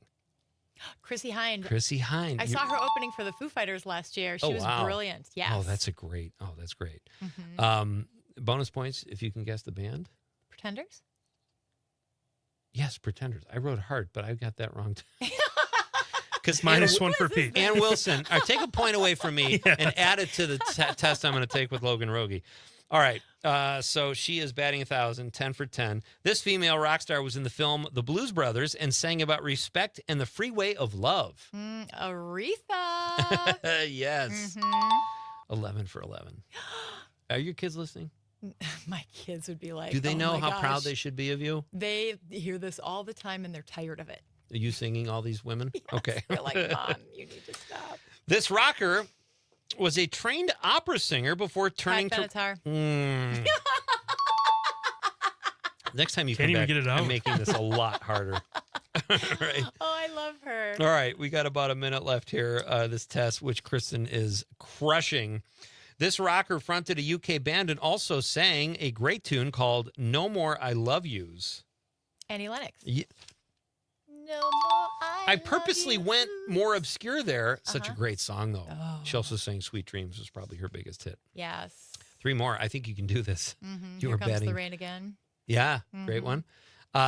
Chrissy Hynde. Chrissy Hynde. I saw her opening for the Foo Fighters last year. She was wow. brilliant. Yes. Oh, that's great. Mhm. Bonus points if you can guess the band. Pretenders? Yes, Pretenders. I wrote Heart, but I got that wrong. Because Minus one for Pete. Ann Wilson. All right, take a point away from me and add it to the test I'm going to take with Logan Rogie. All right. So she is batting 1,000, 10 for 10. This female rock star was in the film The Blues Brothers and sang about respect and the freeway of love. Aretha. Yes. Mhm. 11 for 11. Are your kids listening? My kids would be like, Do they "Oh know my how proud gosh." they should be of you? They hear this all the time and they're tired of it. Are you singing all these women? Okay. They're like, Mom, you need to stop. This rocker was a trained opera singer before turning Pat to... Benatar. Next time you Can't come even back, get it out. I'm making this a lot harder. Right. Oh, I love her. All right, we got about a minute left here. This test, which Kristen is crushing. This rocker fronted a UK band and also sang a great tune called "No More I Love Yous." Annie Lennox. Yeah. No more I purposely went more obscure there. Such a Uh-huh. great song, though. Oh. She also sang "Sweet Dreams," was probably her biggest hit. Yes. 3 more. I think you can do this. Mm-hmm. You Here are comes betting. the rain again. Yeah, great Mhm. one.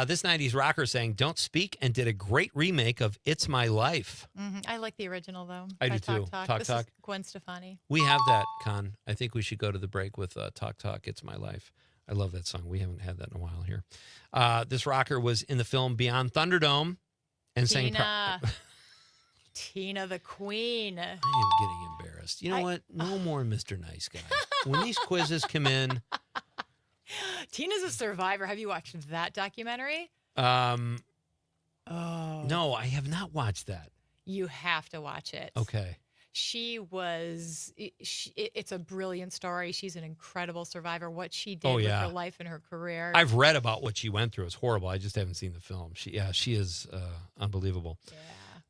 This 90s rocker sang "Don't Speak" and did a great remake of "It's My Life." Mm-hmm. I like the original though. I by do too. Talk. Talk This Talk. is Gwen Stefani. We have that, Con. I think we should go to the break with Talk Talk, "It's My Life." I love that song. We haven't had that in a while here. This rocker was in the film Beyond Thunderdome and sang... Tina the Queen. I am getting embarrassed. You know what? No more Mr. Nice Guy. When these quizzes come in... Tina's a survivor. Have you watched that documentary? No, I have not watched that. You have to watch it. Okay. It's a brilliant story. She's an incredible survivor. What she did with her life and her career. I've read about what she went through. It's horrible. I just haven't seen the film. She is unbelievable. Yeah.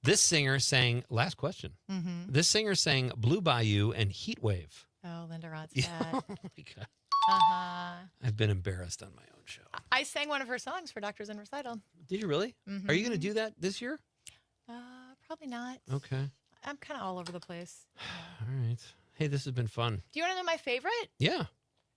This singer sang, last question. Mm-hmm. This singer sang Blue Bayou and Heat Wave. Oh, Linda Ronstadt. Yeah. Oh my God. Uh-huh. I've been embarrassed on my own show. I sang one of her songs for Doctors in Recital. Did you really? Mm-hmm. Are you going to do that this year? Probably not. Okay. I'm kind of all over the place. All right. Hey, this has been fun. Do you want to know my favorite? Yeah.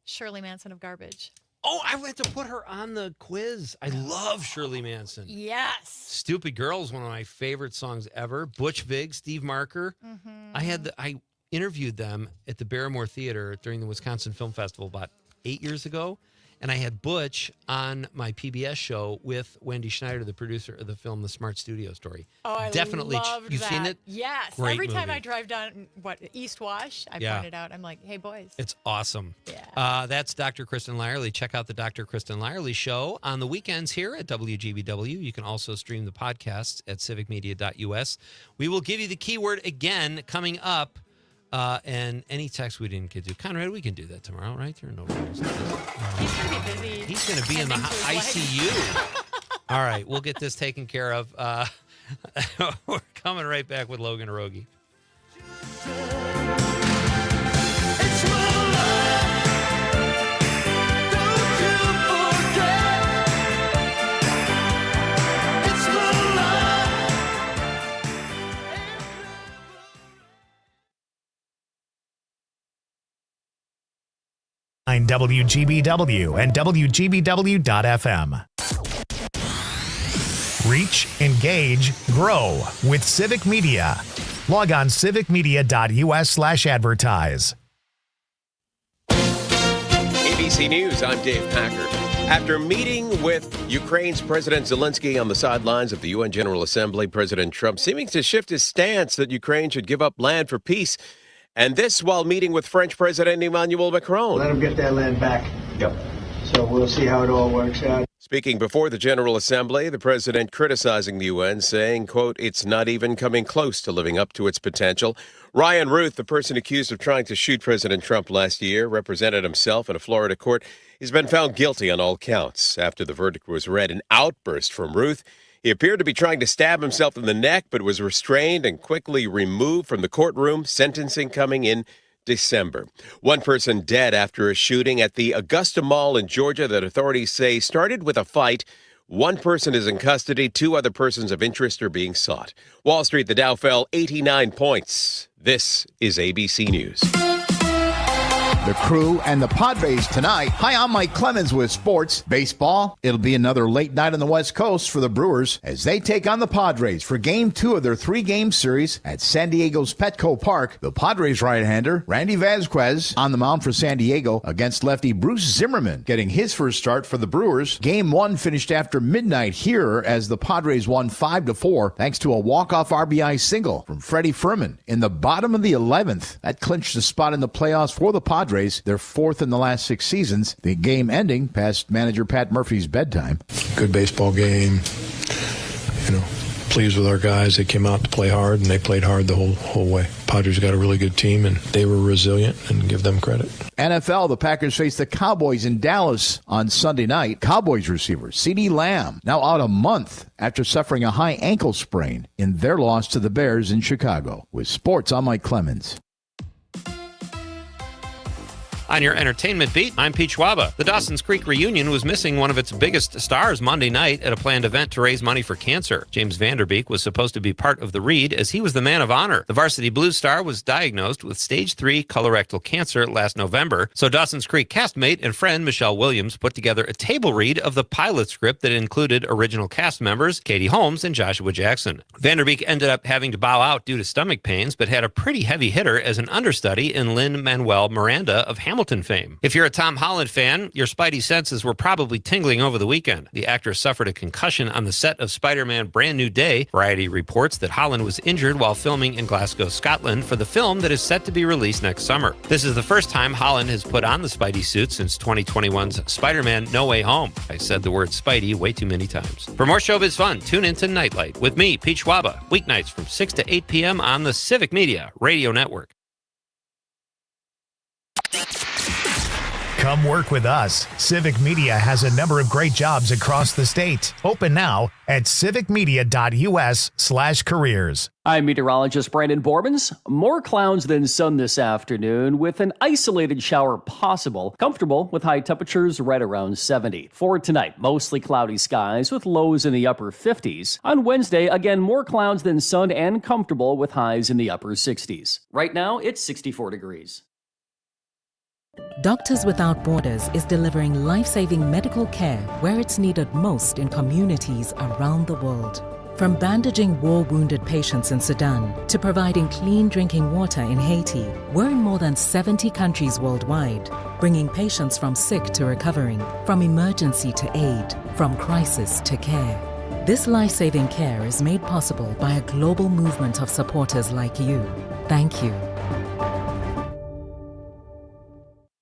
Shirley Manson of Garbage. Oh, I went to put her on the quiz. I love Shirley Manson. Yes. Stupid Girl is one of my favorite songs ever. Butch Vig, Steve Marker. Mm-hmm. I interviewed them at the Barrymore Theater during the Wisconsin Film Festival about 8 years ago. And I had Butch on my PBS show with Wendy Schneider, the producer of the film The Smart Studio Story. Oh, I definitely loved You've that. seen it? Yes. Great Every time movie. I drive down East Wash, I point it out. I'm like, hey, boys. It's awesome. Yeah. That's Dr. Kristen Lyerly. Check out the Dr. Kristen Lyerly show on the weekends here at WGBW. You can also stream the podcasts at civicmedia.us. We will give you the keyword again coming up. And any text we didn't get to. Conrad, we can do that tomorrow, right? There are no rules. He's going to be busy. He's going to be in the ICU. All right, we'll get this taken care of. We're coming right back with Logan Erogi. WGBW and WGBW.FM. Reach, engage, grow with Civic Media. Log on civicmedia.us/advertise. ABC News, I'm Dave Packer. After meeting with Ukraine's President Zelensky on the sidelines of the UN General Assembly, President Trump seeming to shift his stance that Ukraine should give up land for peace. And this while meeting with French President Emmanuel Macron. Let them get that land back. Yep. So we'll see how it all works out. Speaking before the General Assembly, the president criticizing the UN, saying, quote, it's not even coming close to living up to its potential. Ryan Ruth, the person accused of trying to shoot President Trump last year, represented himself in a Florida court. He's been found guilty on all counts. After the verdict was read, an outburst from Ruth. He appeared to be trying to stab himself in the neck, but was restrained and quickly removed from the courtroom, sentencing coming in December. One person dead after a shooting at the Augusta Mall in Georgia that authorities say started with a fight. One person is in custody. 2 other persons of interest are being sought. Wall Street, the Dow fell 89 points. This is ABC News. The Crew and the Padres tonight. Hi, I'm Mike Clemens with sports. Baseball, it'll be another late night on the West Coast for the Brewers as they take on the Padres for Game 2 of their 3-game series at San Diego's Petco Park. The Padres right-hander, Randy Vasquez, on the mound for San Diego against lefty Bruce Zimmerman, getting his first start for the Brewers. Game 1 finished after midnight here as the Padres won 5-4 thanks to a walk-off RBI single from Freddie Furman in the bottom of the 11th. That clinched a spot in the playoffs for the Padres. They're 4th in the last 6 seasons. The game ending past manager Pat Murphy's bedtime. Good baseball game. Pleased with our guys. They came out to play hard, and they played hard the whole way. Padres got a really good team, and they were resilient, and give them credit. NFL, the Packers face the Cowboys in Dallas on Sunday night. Cowboys receiver CeeDee Lamb now out a month after suffering a high ankle sprain in their loss to the Bears in Chicago. With sports, I'm Mike Clemens. On your entertainment beat, I'm Pete Schwaba. The Dawson's Creek reunion was missing one of its biggest stars Monday night at a planned event to raise money for cancer. James Vanderbeek was supposed to be part of the read as he was the man of honor. The Varsity Blues star was diagnosed with stage 3 colorectal cancer last November, so Dawson's Creek castmate and friend Michelle Williams put together a table read of the pilot script that included original cast members Katie Holmes and Joshua Jackson. Vanderbeek ended up having to bow out due to stomach pains, but had a pretty heavy hitter as an understudy in Lin-Manuel Miranda of Hamilton. Hamilton fame. If you're a Tom Holland fan, your spidey senses were probably tingling over the weekend. The actor suffered a concussion on the set of Spider-Man Brand New Day. Variety reports that Holland was injured while filming in Glasgow, Scotland for the film that is set to be released next summer. This is the first time Holland has put on the Spidey suit since 2021's Spider-Man No Way Home. I said the word Spidey way too many times. For more showbiz fun, tune into Nite Lite with me, Pete Schwaba, weeknights from 6 to 8 p.m. on the Civic Media Radio Network. Come work with us. Civic Media has a number of great jobs across the state. Open now at civicmedia.us/careers. I'm meteorologist Brandon Borbans. More clouds than sun this afternoon with an isolated shower possible. Comfortable with high temperatures right around 70. For tonight, mostly cloudy skies with lows in the upper 50s. On Wednesday, again, more clouds than sun and comfortable with highs in the upper 60s. Right now, it's 64 degrees. Doctors Without Borders is delivering life-saving medical care where it's needed most in communities around the world. From bandaging war-wounded patients in Sudan to providing clean drinking water in Haiti, we're in more than 70 countries worldwide, bringing patients from sick to recovering, from emergency to aid, from crisis to care. This life-saving care is made possible by a global movement of supporters like you. Thank you.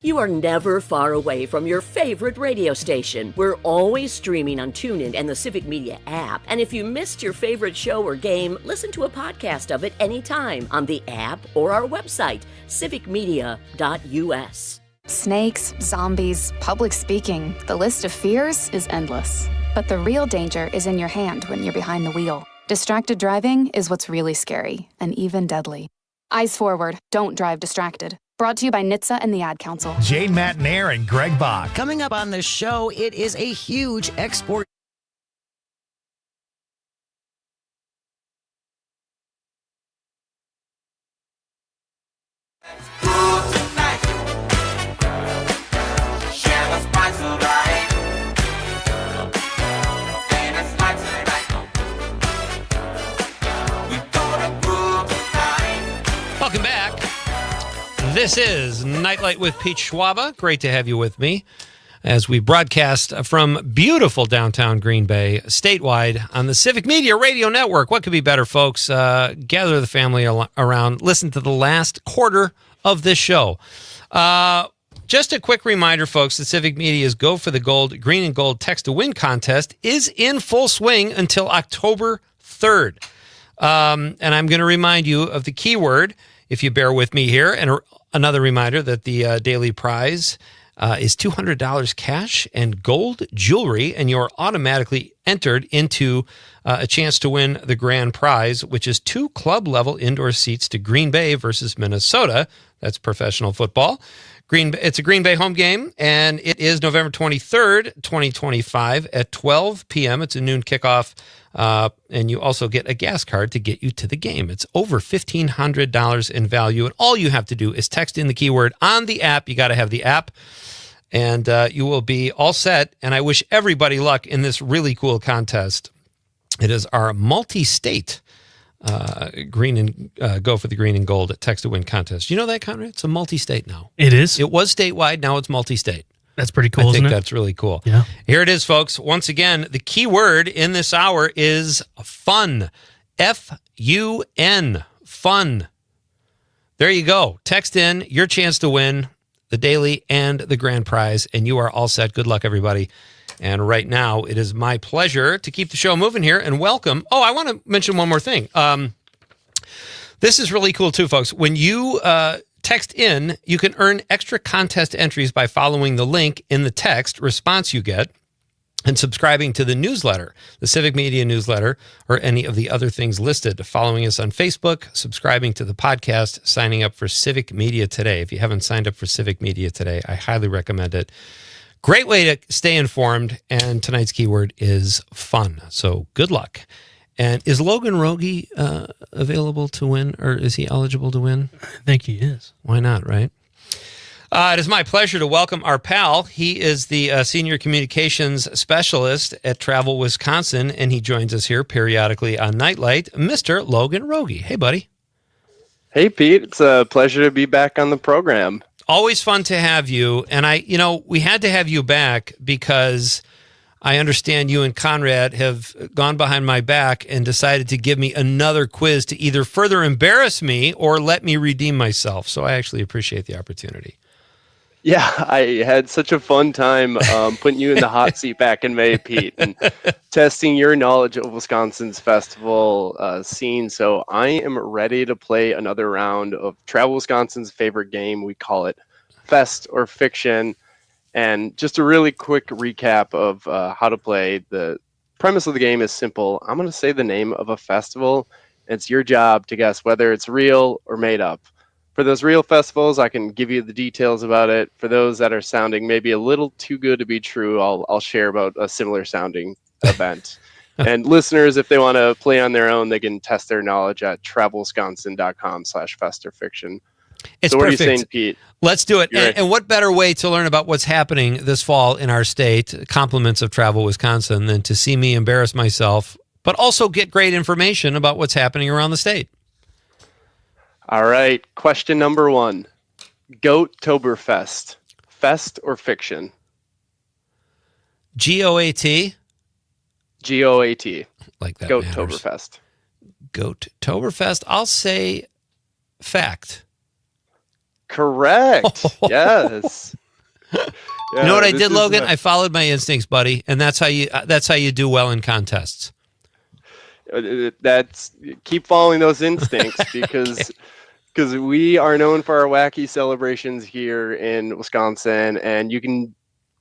You are never far away from your favorite radio station. We're always streaming on TuneIn and the Civic Media app. And if you missed your favorite show or game, listen to a podcast of it anytime on the app or our website, civicmedia.us. Snakes, zombies, public speaking. The list of fears is endless. But the real danger is in your hand when you're behind the wheel. Distracted driving is what's really scary and even deadly. Eyes forward. Don't drive distracted. Brought to you by NHTSA and the Ad Council. Jane Matnair and Greg Bach. Coming up on the show, it is a huge export. Welcome back. This is Nite Lite with Pete Schwaba. Great to have you with me as we broadcast from beautiful downtown Green Bay, statewide on the Civic Media Radio Network. What could be better, folks? Gather the family around. Listen to the last quarter of this show. Just a quick reminder, folks, the Civic Media's Go for the Gold, Green and Gold Text to Win contest is in full swing until October 3rd. And I'm going to remind you of the keyword, if you bear with me here. And another reminder that the daily prize is $200 cash and gold jewelry, and you're automatically entered into a chance to win the grand prize, which is 2 club-level indoor seats to Green Bay versus Minnesota. That's professional football. It's a Green Bay home game, and it is November 23rd, 2025 at 12 p.m. It's a noon kickoff, and you also get a gas card to get you to the game. It's over $1,500 in value, and all you have to do is text in the keyword on the app. You got to have the app, and you will be all set, and I wish everybody luck in this really cool contest. It is our multi-state green and go for the green and gold text to win contest. You know that, Conrad? It's a multi-state now. It is? It was statewide. Now it's multi-state. That's pretty cool, isn't it? I think isn't it? that's really cool. Yeah. Here it is, folks. Once again, the key word in this hour is fun. F-U-N. Fun. There you go. Text in your chance to win the daily and the grand prize, and you are all set. Good luck, everybody. And right now, it is my pleasure to keep the show moving here and welcome. Oh, I want to mention one more thing. This is really cool, too, folks. When you text in, you can earn extra contest entries by following the link in the text response you get and subscribing to the newsletter, the Civic Media newsletter, or any of the other things listed. Following us on Facebook, subscribing to the podcast, signing up for Civic Media Today. If you haven't signed up for Civic Media Today, I highly recommend it. Great way to stay informed, and tonight's keyword is fun. So good luck. And is Logan Rogie available to win, or is he eligible to win? I think he is. Why not, right? It is my pleasure to welcome our pal. He is the Senior Communications Specialist at Travel Wisconsin, and he joins us here periodically on Nite Lite, Mr. Logan Rogie. Hey, buddy. Hey, Pete. It's a pleasure to be back on the program. Always fun to have you. And we had to have you back because I understand you and Conrad have gone behind my back and decided to give me another quiz to either further embarrass me or let me redeem myself. So I actually appreciate the opportunity. Yeah, I had such a fun time putting you in the hot seat back in May, Pete, and testing your knowledge of Wisconsin's festival scene. So I am ready to play another round of Travel Wisconsin's favorite game. We call it Fest or Fiction. And just a really quick recap of how to play. The premise of the game is simple. I'm going to say the name of a festival. And it's your job to guess whether it's real or made up. For those real festivals, I can give you the details about it. For those that are sounding maybe a little too good to be true, I'll share about a similar sounding event. And listeners, if they want to play on their own, they can test their knowledge at travelwisconsin.com/festorfiction. It's so what perfect. are you saying, Pete? Let's do it. And what better way to learn about what's happening this fall in our state, compliments of Travel Wisconsin, than to see me embarrass myself, but also get great information about what's happening around the state. All right. Question number 1. Goat-toberfest. Fest or fiction? GOAT? GOAT. Like that. Goat-toberfest. Goat-toberfest. I'll say fact. Correct. Yes. You know what I did, Logan? I followed my instincts, buddy, and that's how you do well in contests. That's keep following those instincts because we are known for our wacky celebrations here in Wisconsin, and you can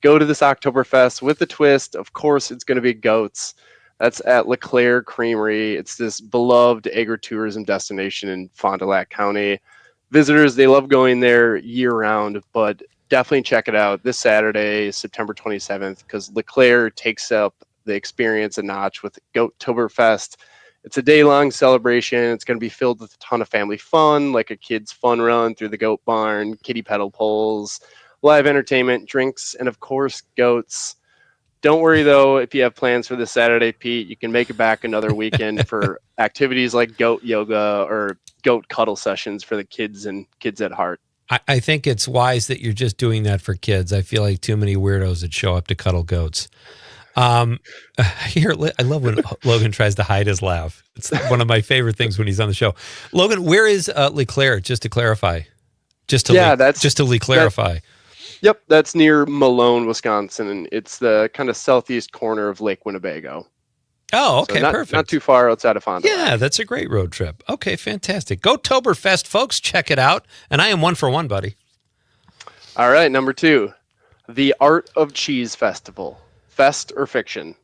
go to this Oktoberfest with a twist. Of course, it's going to be goats. That's at LeClaire Creamery. It's this beloved agritourism destination in Fond du Lac County. Visitors, they love going there year-round, but definitely check it out this Saturday, September 27th, because LeClaire takes up the experience a notch with Goat-toberfest. It's a day-long celebration. It's going to be filled with a ton of family fun, like a kid's fun run through the goat barn, kiddie pedal poles, live entertainment, drinks, and of course, goats. Don't worry, though, if you have plans for this Saturday, Pete, you can make it back another weekend for activities like goat yoga or goat cuddle sessions for the kids and kids at heart. I think it's wise that you're just doing that for kids. I feel like too many weirdos that show up to cuddle goats. I love when Logan tries to hide his laugh. It's one of my favorite things when he's on the show. Logan, where is LeClaire? Just to clarify, just to clarify. Yep, that's near Malone, Wisconsin, and it's the kind of southeast corner of Lake Winnebago. Oh, okay, so perfect. Not too far outside of Fond du Lac. Yeah, that's a great road trip. Okay, fantastic. Goat-toberfest, folks, check it out. And I am 1 for 1, buddy. All right, number 2, the Art of Cheese Festival. Fest or fiction?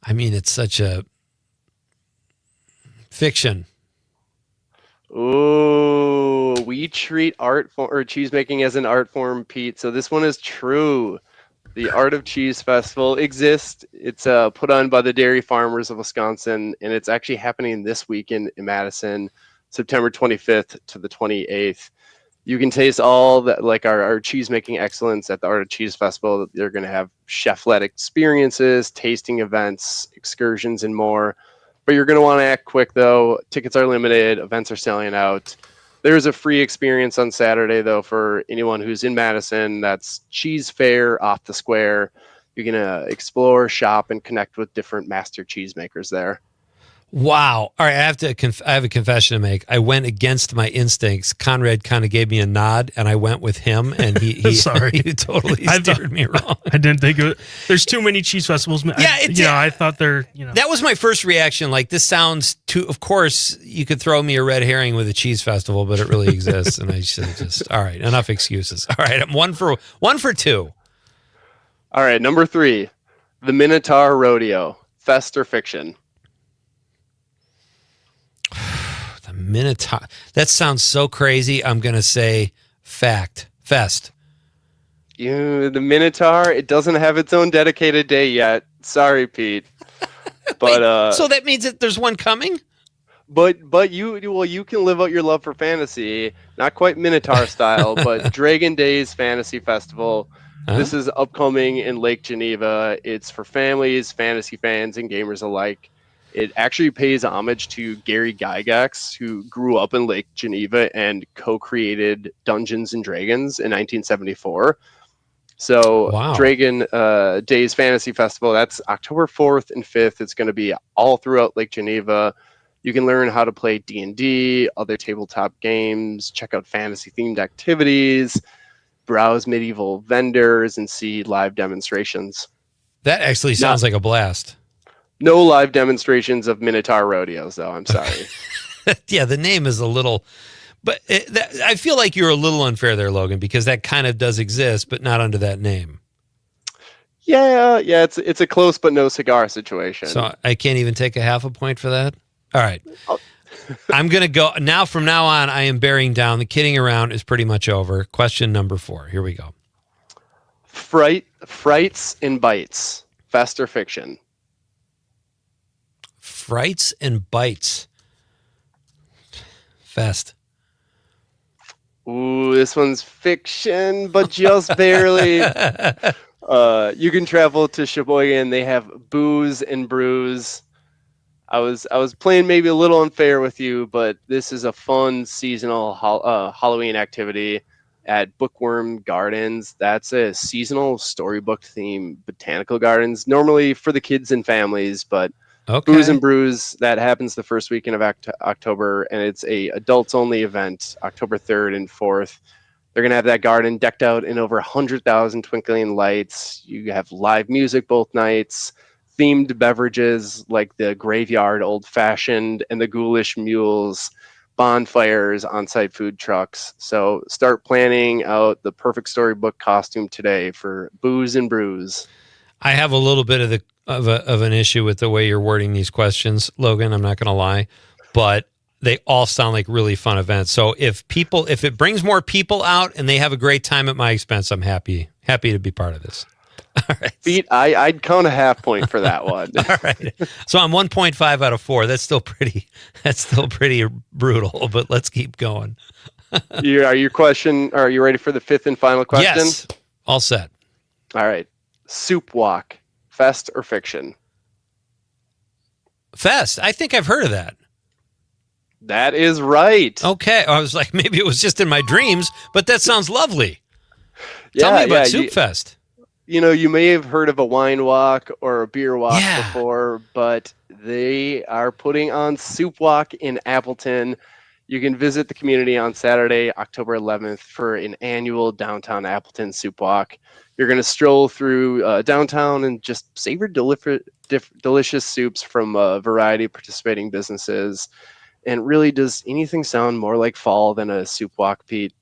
I mean, it's such a fiction. Ooh, we treat art or cheese making as an art form, Pete. So this one is true. The Art of Cheese Festival exists. It's put on by the dairy farmers of Wisconsin, and it's actually happening this weekend in Madison, September 25th to the 28th. You can taste all that, like our cheese making excellence at the Art of Cheese Festival. They're going to have chef-led experiences, tasting events, excursions, and more. But you're going to want to act quick, though. Tickets are limited. Events are selling out. There's a free experience on Saturday, though, for anyone who's in Madison. That's Cheese Fair off the square. You're going to explore, shop, and connect with different master cheesemakers there. Wow. All right, I have a confession to make. I went against my instincts. Conrad kind of gave me a nod, and I went with him, and he Sorry. he totally steered me wrong. I didn't think of it. There's too many cheese festivals. I thought they're, That was my first reaction. Like, this sounds too, of course, you could throw me a red herring with a cheese festival, but it really exists, and I should have just, all right, enough excuses. All right, I'm 1 for 2. All right, number 3, the Minotaur Rodeo. Fest or fiction? The Minotaur. That sounds so crazy. I'm going to say fact. Fest. The Minotaur, it doesn't have its own dedicated day yet. Sorry, Pete. But so that means that there's one coming? But you can live out your love for fantasy, not quite Minotaur style, but Dragon Days Fantasy Festival. Huh? This is upcoming in Lake Geneva. It's for families, fantasy fans, and gamers alike. it actually pays homage to Gary Gygax, who grew up in Lake Geneva and co-created Dungeons and Dragons in 1974. So Wow. Dragon Days Fantasy Festival, that's October 4th and 5th. It's going to be all throughout Lake Geneva. You can learn how to play D&D, other tabletop games, check out fantasy-themed activities, browse medieval vendors, and see live demonstrations. That actually sounds like a blast. No live demonstrations of Minotaur rodeos, though. I'm sorry. Yeah, the name is a little... But I feel like you're a little unfair there, Logan, because that kind of does exist, but not under that name. Yeah, it's a close but no cigar situation. So I can't even take a half a point for that? All right. I'm going to go. Now, from now on, I am bearing down. The kidding around is pretty much over. Question number 4. Here we go. Frights and bites. Fest or fiction? Frights and bites. Fest. Ooh, this one's fiction, but just barely. You can travel to Sheboygan. They have booze and brews. I was playing maybe a little unfair with you, but this is a fun seasonal Halloween activity at Bookworm Gardens. That's a seasonal storybook theme botanical gardens, normally for the kids and families, but Booze and Brews, that happens the first weekend of October, and it's a adults only event, October 3rd and 4th. They're going to have that garden decked out in over 100,000 twinkling lights. You have live music both nights, themed beverages like the Graveyard Old Fashioned and the Ghoulish Mules, bonfires, on-site food trucks. So start planning out the perfect storybook costume today for Booze and Brews. I have a little bit of an issue with the way you're wording these questions, Logan. I'm not going to lie, but they all sound like really fun events. So if it brings more people out and they have a great time at my expense, I'm happy to be part of this. All right. Pete, I'd count a half point for that one. All right. So I'm 1.5 out of 4. That's still pretty brutal, but let's keep going. Are you ready for the 5th and final question? Yes. All set. All right. Soup Walk, fest or fiction? Fest. I think I've heard of that. That is right. Okay. I was like, maybe it was just in my dreams, but that sounds lovely. Tell me about Soup Fest. You may have heard of a wine walk or a beer walk before, but they are putting on Soup Walk in Appleton. You can visit the community on Saturday, October 11th for an annual downtown Appleton Soup Walk. You're going to stroll through downtown and just savor delicious soups from a variety of participating businesses. And really, does anything sound more like fall than a soup walk, Pete?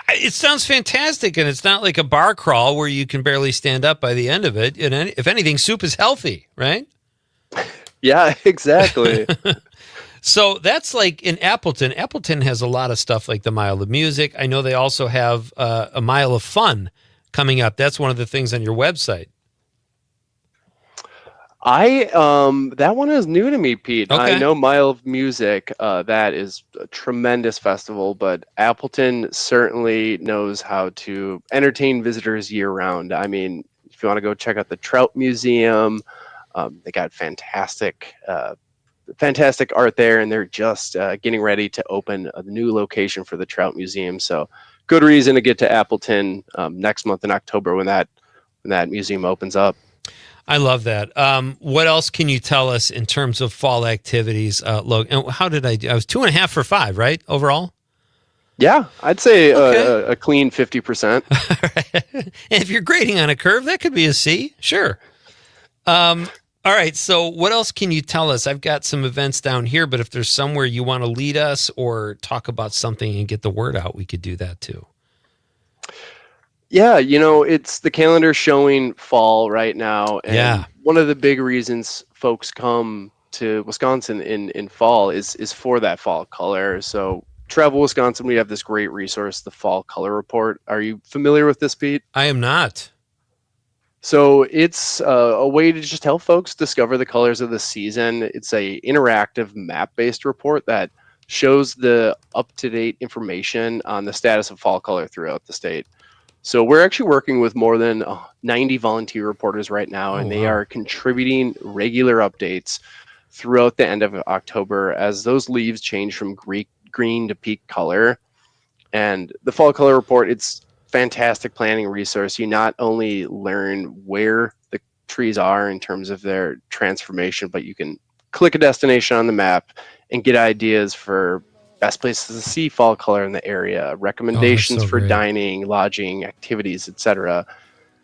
It sounds fantastic, and it's not like a bar crawl where you can barely stand up by the end of it. And if anything, soup is healthy, right? Yeah, exactly. So that's like in Appleton. Appleton has a lot of stuff like the Mile of Music. I know they also have a Mile of Fun coming up. That's one of the things on your website. That one is new to me, Pete. Okay. I know Mile of Music, that is a tremendous festival, but Appleton certainly knows how to entertain visitors year round. I mean, if you want to go check out the Trout Museum, they got fantastic art there, and they're just getting ready to open a new location for the Trout Museum. So good reason to get to Appleton next month in October when that museum opens up. I love that. What else can you tell us in terms of fall activities, Logan? And how did I do? I was 2.5 for 5, right? Overall? Yeah, I'd say a clean 50%. And if you're grading on a curve, that could be a C. Sure. All right. So what else can you tell us? I've got some events down here, but if there's somewhere you want to lead us or talk about something and get the word out, we could do that too. Yeah, it's the calendar showing fall right now. And one of the big reasons folks come to Wisconsin in fall is for that fall color. So Travel Wisconsin, we have this great resource, the Fall Color Report. Are you familiar with this, Pete? I am not. So it's a way to just help folks discover the colors of the season. It's a interactive map-based report that shows the up-to-date information on the status of fall color throughout the state. So we're actually working with more than 90 volunteer reporters right now, and they are contributing regular updates throughout the end of October as those leaves change from green to peak color. And the Fall Color Report, it's fantastic planning resource. You not only learn where the trees are in terms of their transformation, but you can click a destination on the map and get ideas for best places to see fall color in the area, recommendations for great. dining, lodging, activities, etc.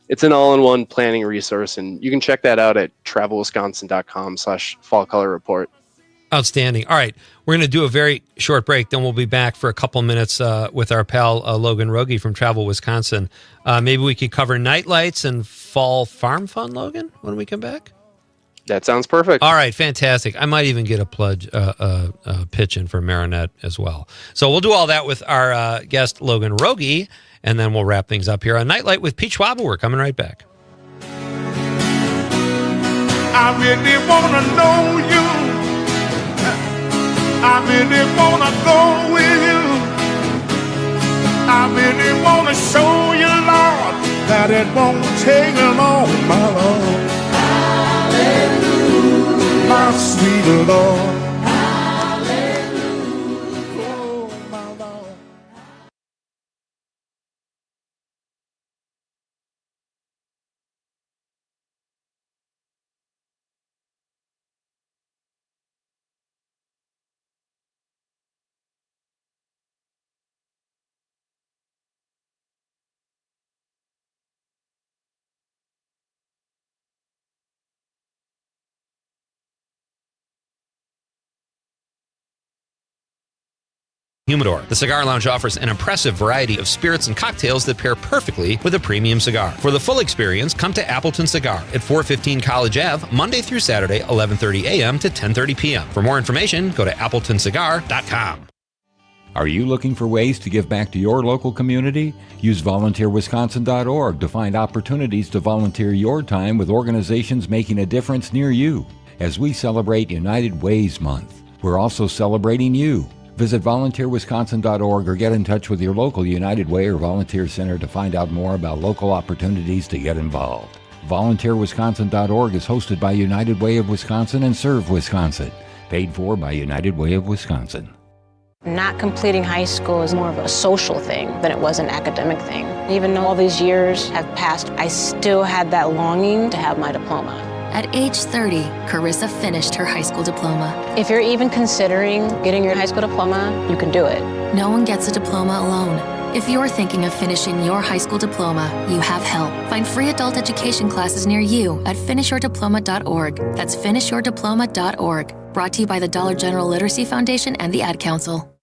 It's an all-in-one planning resource, and you can check that out at travelwisconsin.com/fall color report. Outstanding. All right, we're going to do a very short break. Then we'll be back for a couple minutes with our pal Logan Rogie from Travel Wisconsin. Maybe we could cover night lights and fall farm fun, Logan, when we come back? That sounds perfect. All right, fantastic. I might even get a pitch in for Marinette as well. So we'll do all that with our guest, Logan Rogie, and then we'll wrap things up here on Nite Lite with Pete Schwaba. We're coming right back. I really wanna know you. I really wanna go with you. I really wanna show you, Lord, that it won't take long, my Lord. Hallelujah. My sweet Lord. Humidor. The Cigar Lounge offers an impressive variety of spirits and cocktails that pair perfectly with a premium cigar. For the full experience, come to Appleton Cigar at 415 College Ave, Monday through Saturday, 11:30 a.m. to 10:30 p.m. For more information, go to appletoncigar.com. Are you looking for ways to give back to your local community? Use volunteerwisconsin.org to find opportunities to volunteer your time with organizations making a difference near you. As we celebrate United Ways Month, we're also celebrating you. Visit volunteerwisconsin.org or get in touch with your local United Way or Volunteer Center to find out more about local opportunities to get involved. VolunteerWisconsin.org is hosted by United Way of Wisconsin and Serve Wisconsin. Paid for by United Way of Wisconsin. Not completing high school is more of a social thing than it was an academic thing. Even though all these years have passed, I still had that longing to have my diploma. At age 30, Carissa finished her high school diploma. If you're even considering getting your high school diploma, you can do it. No one gets a diploma alone. If you're thinking of finishing your high school diploma, you have help. Find free adult education classes near you at finishyourdiploma.org. That's finishyourdiploma.org. Brought to you by the Dollar General Literacy Foundation and the Ad Council.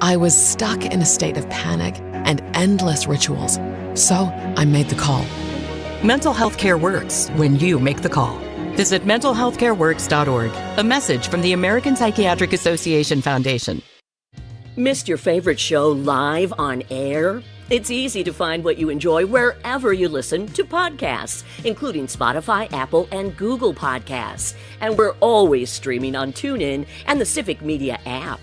I was stuck in a state of panic and endless rituals. So I made the call. Mental health care works when you make the call. Visit mentalhealthcareworks.org. A message from the American Psychiatric Association Foundation. Missed your favorite show live on air? It's easy to find what you enjoy wherever you listen to podcasts, including Spotify, Apple, and Google Podcasts. And we're always streaming on TuneIn and the Civic Media app.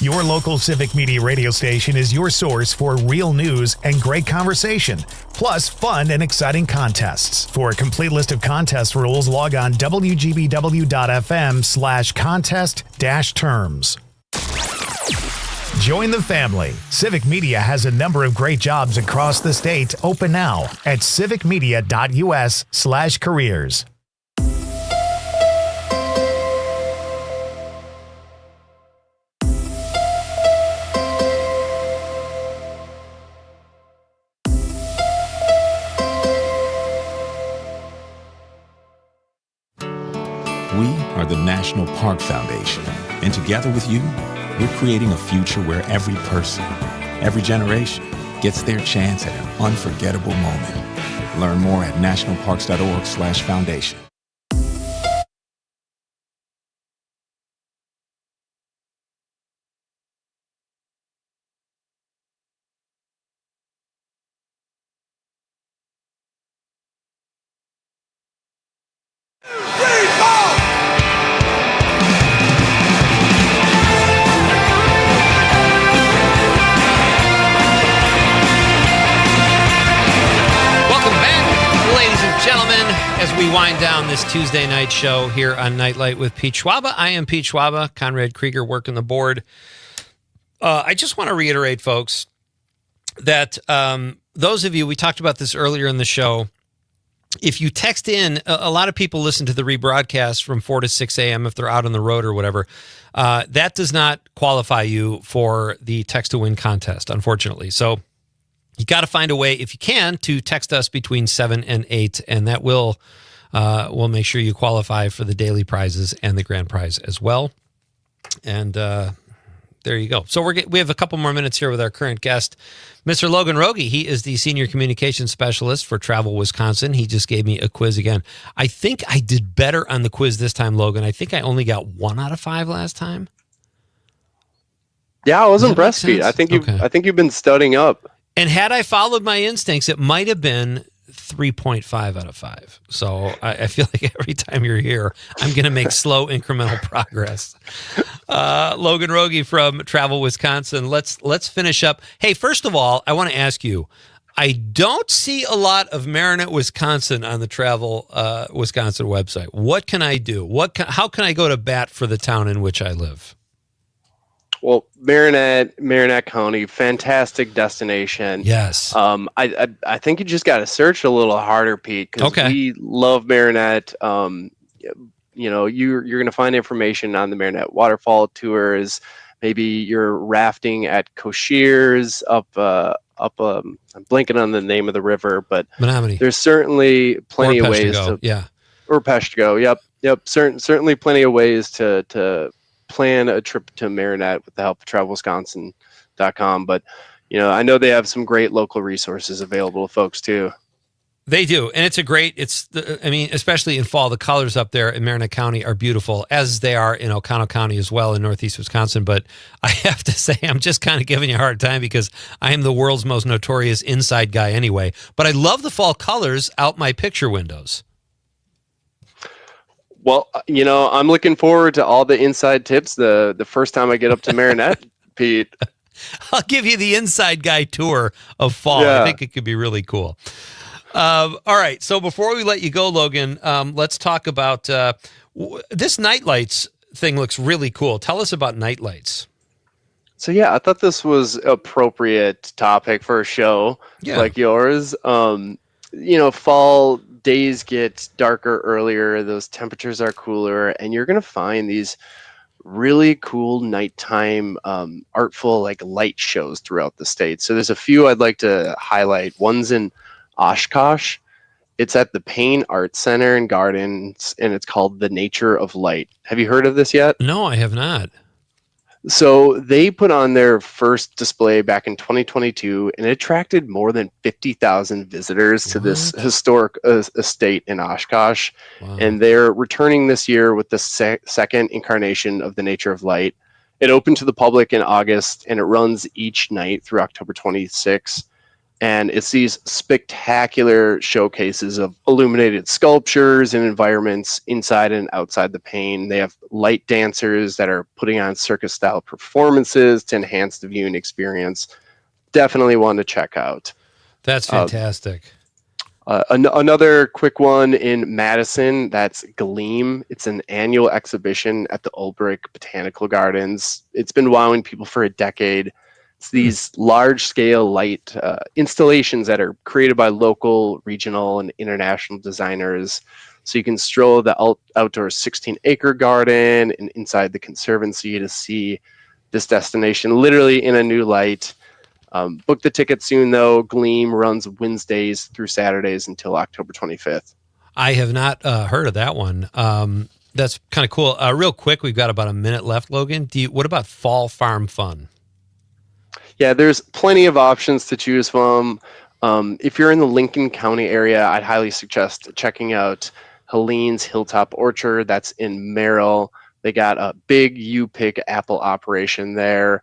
Your local Civic Media radio station is your source for real news and great conversation, plus fun and exciting contests. For a complete list of contest rules, log on wgbw.fm/contest-terms. Join the family. Civic Media has a number of great jobs across the state open now at civicmedia.us/careers. We are the National Park Foundation, and together with you, we're creating a future where every person, every generation, gets their chance at an unforgettable moment. Learn more at nationalparks.org/foundation. Welcome back, ladies and gentlemen, as we wind down this Tuesday night show here on Nite Lite with Pete Schwaba. I am Pete Schwaba, Conrad Krieger working the board. I just want to reiterate, folks, that those of you, we talked about this earlier in the show, if you text in, a lot of people listen to the rebroadcast from 4 to 6 a.m. if they're out on the road or whatever. That does not qualify you for the Text to Win contest, unfortunately. So you got to find a way, if you can, to text us between 7 and 8, and that will make sure you qualify for the daily prizes and the grand prize as well. And there you go. So we have a couple more minutes here with our current guest, Mr. Logan Rogie. He is the Senior Communications Specialist for Travel Wisconsin. He just gave me a quiz again. I think I did better on the quiz this time, Logan. I think I only got 1 out of 5 last time. Yeah, I was impressed, Pete. I think you've been studying up. And had I followed my instincts, it might have been 3.5 out of 5. So I feel like every time you're here, I'm going to make slow incremental progress. Logan Rogie from Travel Wisconsin. Let's finish up. Hey, first of all, I want to ask you, I don't see a lot of Marinette, Wisconsin on the Travel Wisconsin website. What can I do? How can I go to bat for the town in which I live? Well, Marinette County, fantastic destination. Yes. I think you just got to search a little harder, Pete, because we love Marinette. You're going to find information on the Marinette waterfall tours. Maybe you're rafting at Cocchiers up. I'm blanking on the name of the river, but Menominee. There's certainly plenty of ways to. Yeah. Or Peshtigo. Yep. Certainly plenty of ways to plan a trip to Marinette with the help of travelwisconsin.com. But, I know they have some great local resources available to folks too. They do. And especially in fall, the colors up there in Marinette County are beautiful, as they are in Oconto County as well in northeast Wisconsin. But I have to say, I'm just kind of giving you a hard time because I am the world's most notorious inside guy anyway. But I love the fall colors out my picture windows. Well, I'm looking forward to all the inside tips the first time I get up to Marinette, Pete. I'll give you the inside guy tour of fall. Yeah. I think it could be really cool. All right. So before we let you go, Logan, let's talk about this Nite Lites thing. Looks really cool. Tell us about Nite Lites. So, yeah, I thought this was appropriate topic for a show like yours. Fall days get darker earlier, those temperatures are cooler, and you're going to find these really cool nighttime artful light shows throughout the state. So there's a few I'd like to highlight. One's in Oshkosh. It's at the Payne Art Center and Gardens, and it's called The Nature of Light. Have you heard of this yet? No, I have not. So they put on their first display back in 2022, and it attracted more than 50,000 visitors to this historic estate in Oshkosh. Wow. And they're returning this year with the second incarnation of The Nature of Light. It opened to the public in August, and it runs each night through October 26th. And it's these spectacular showcases of illuminated sculptures and environments inside and outside the Payne. They have light dancers that are putting on circus-style performances to enhance the viewing experience. Definitely one to check out. That's fantastic. Another quick one in Madison, that's Gleam. It's an annual exhibition at the Ulbrich Botanical Gardens. It's been wowing people for a decade. It's these large-scale light installations that are created by local, regional, and international designers. So you can stroll the outdoor 16-acre garden and inside the conservancy to see this destination literally in a new light. Book the ticket soon, though. Gleam runs Wednesdays through Saturdays until October 25th. I have not heard of that one. That's kind of cool. Real quick, we've got about a minute left, Logan. What about Fall Farm Fun? Yeah, there's plenty of options to choose from. If you're in the Lincoln County area, I'd highly suggest checking out Helene's Hilltop Orchard. That's in Merrill. They got a big U-Pick apple operation there.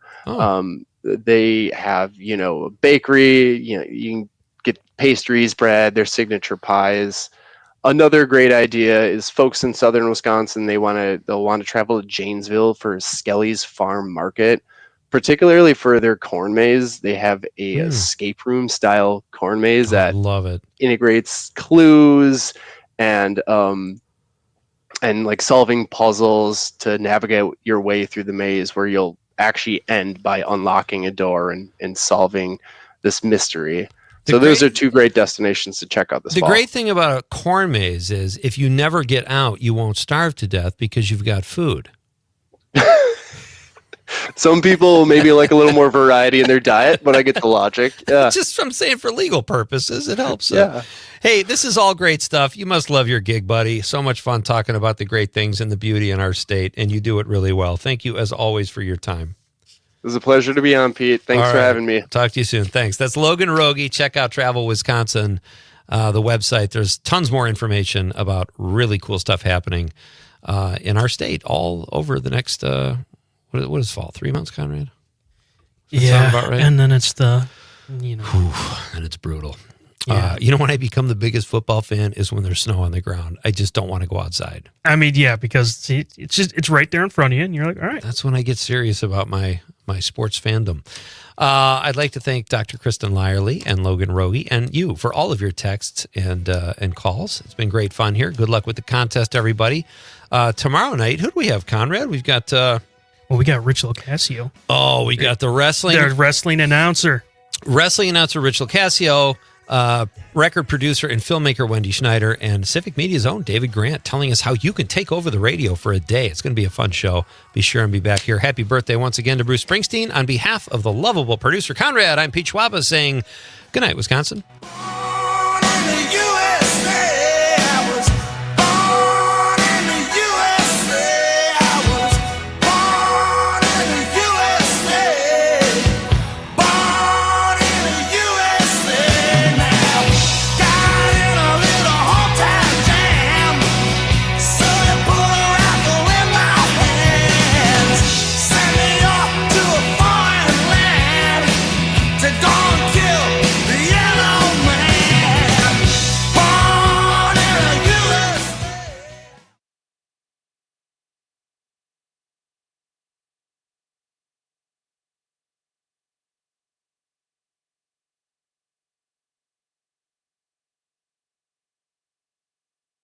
They have, a bakery. You can get pastries, bread, their signature pies. Another great idea is folks in southern Wisconsin. They'll want to travel to Janesville for Skelly's Farm Market. Particularly for their corn maze, they have a escape room style corn maze that love it. Integrates clues and like solving puzzles to navigate your way through the maze, where you'll actually end by unlocking a door and solving this mystery. So those are two great destinations to check out this fall. The great thing about a corn maze is if you never get out, you won't starve to death because you've got food. Some people maybe like a little more variety in their diet, but I get the logic. Yeah. Just I'm saying for legal purposes, it helps. Yeah. Hey, this is all great stuff. You must love your gig, buddy. So much fun talking about the great things and the beauty in our state, and you do it really well. Thank you, as always, for your time. It was a pleasure to be on, Pete. Thanks for having me. Talk to you soon. Thanks. That's Logan Rogie. Check out Travel Wisconsin, the website. There's tons more information about really cool stuff happening in our state all over the next, what is fall? 3 months, Conrad? Does that sound about right? And then it's and it's brutal. Yeah. When I become the biggest football fan is when there's snow on the ground. I just don't want to go outside. I mean, yeah, because it's right there in front of you, and you're like, all right. That's when I get serious about my sports fandom. I'd like to thank Dr. Kristen Lyerly and Logan Rogie and you for all of your texts and calls. It's been great fun here. Good luck with the contest, everybody. Tomorrow night, who do we have, Conrad? We've got... we got Rich LoCascio. Oh, we got the wrestling... The wrestling announcer. Wrestling announcer Rich LoCascio, record producer and filmmaker Wendy Schneider, and Civic Media's own David Grant telling us how you can take over the radio for a day. It's going to be a fun show. Be sure and be back here. Happy birthday once again to Bruce Springsteen. On behalf of the lovable producer Conrad, I'm Pete Schwaba saying good night, Wisconsin.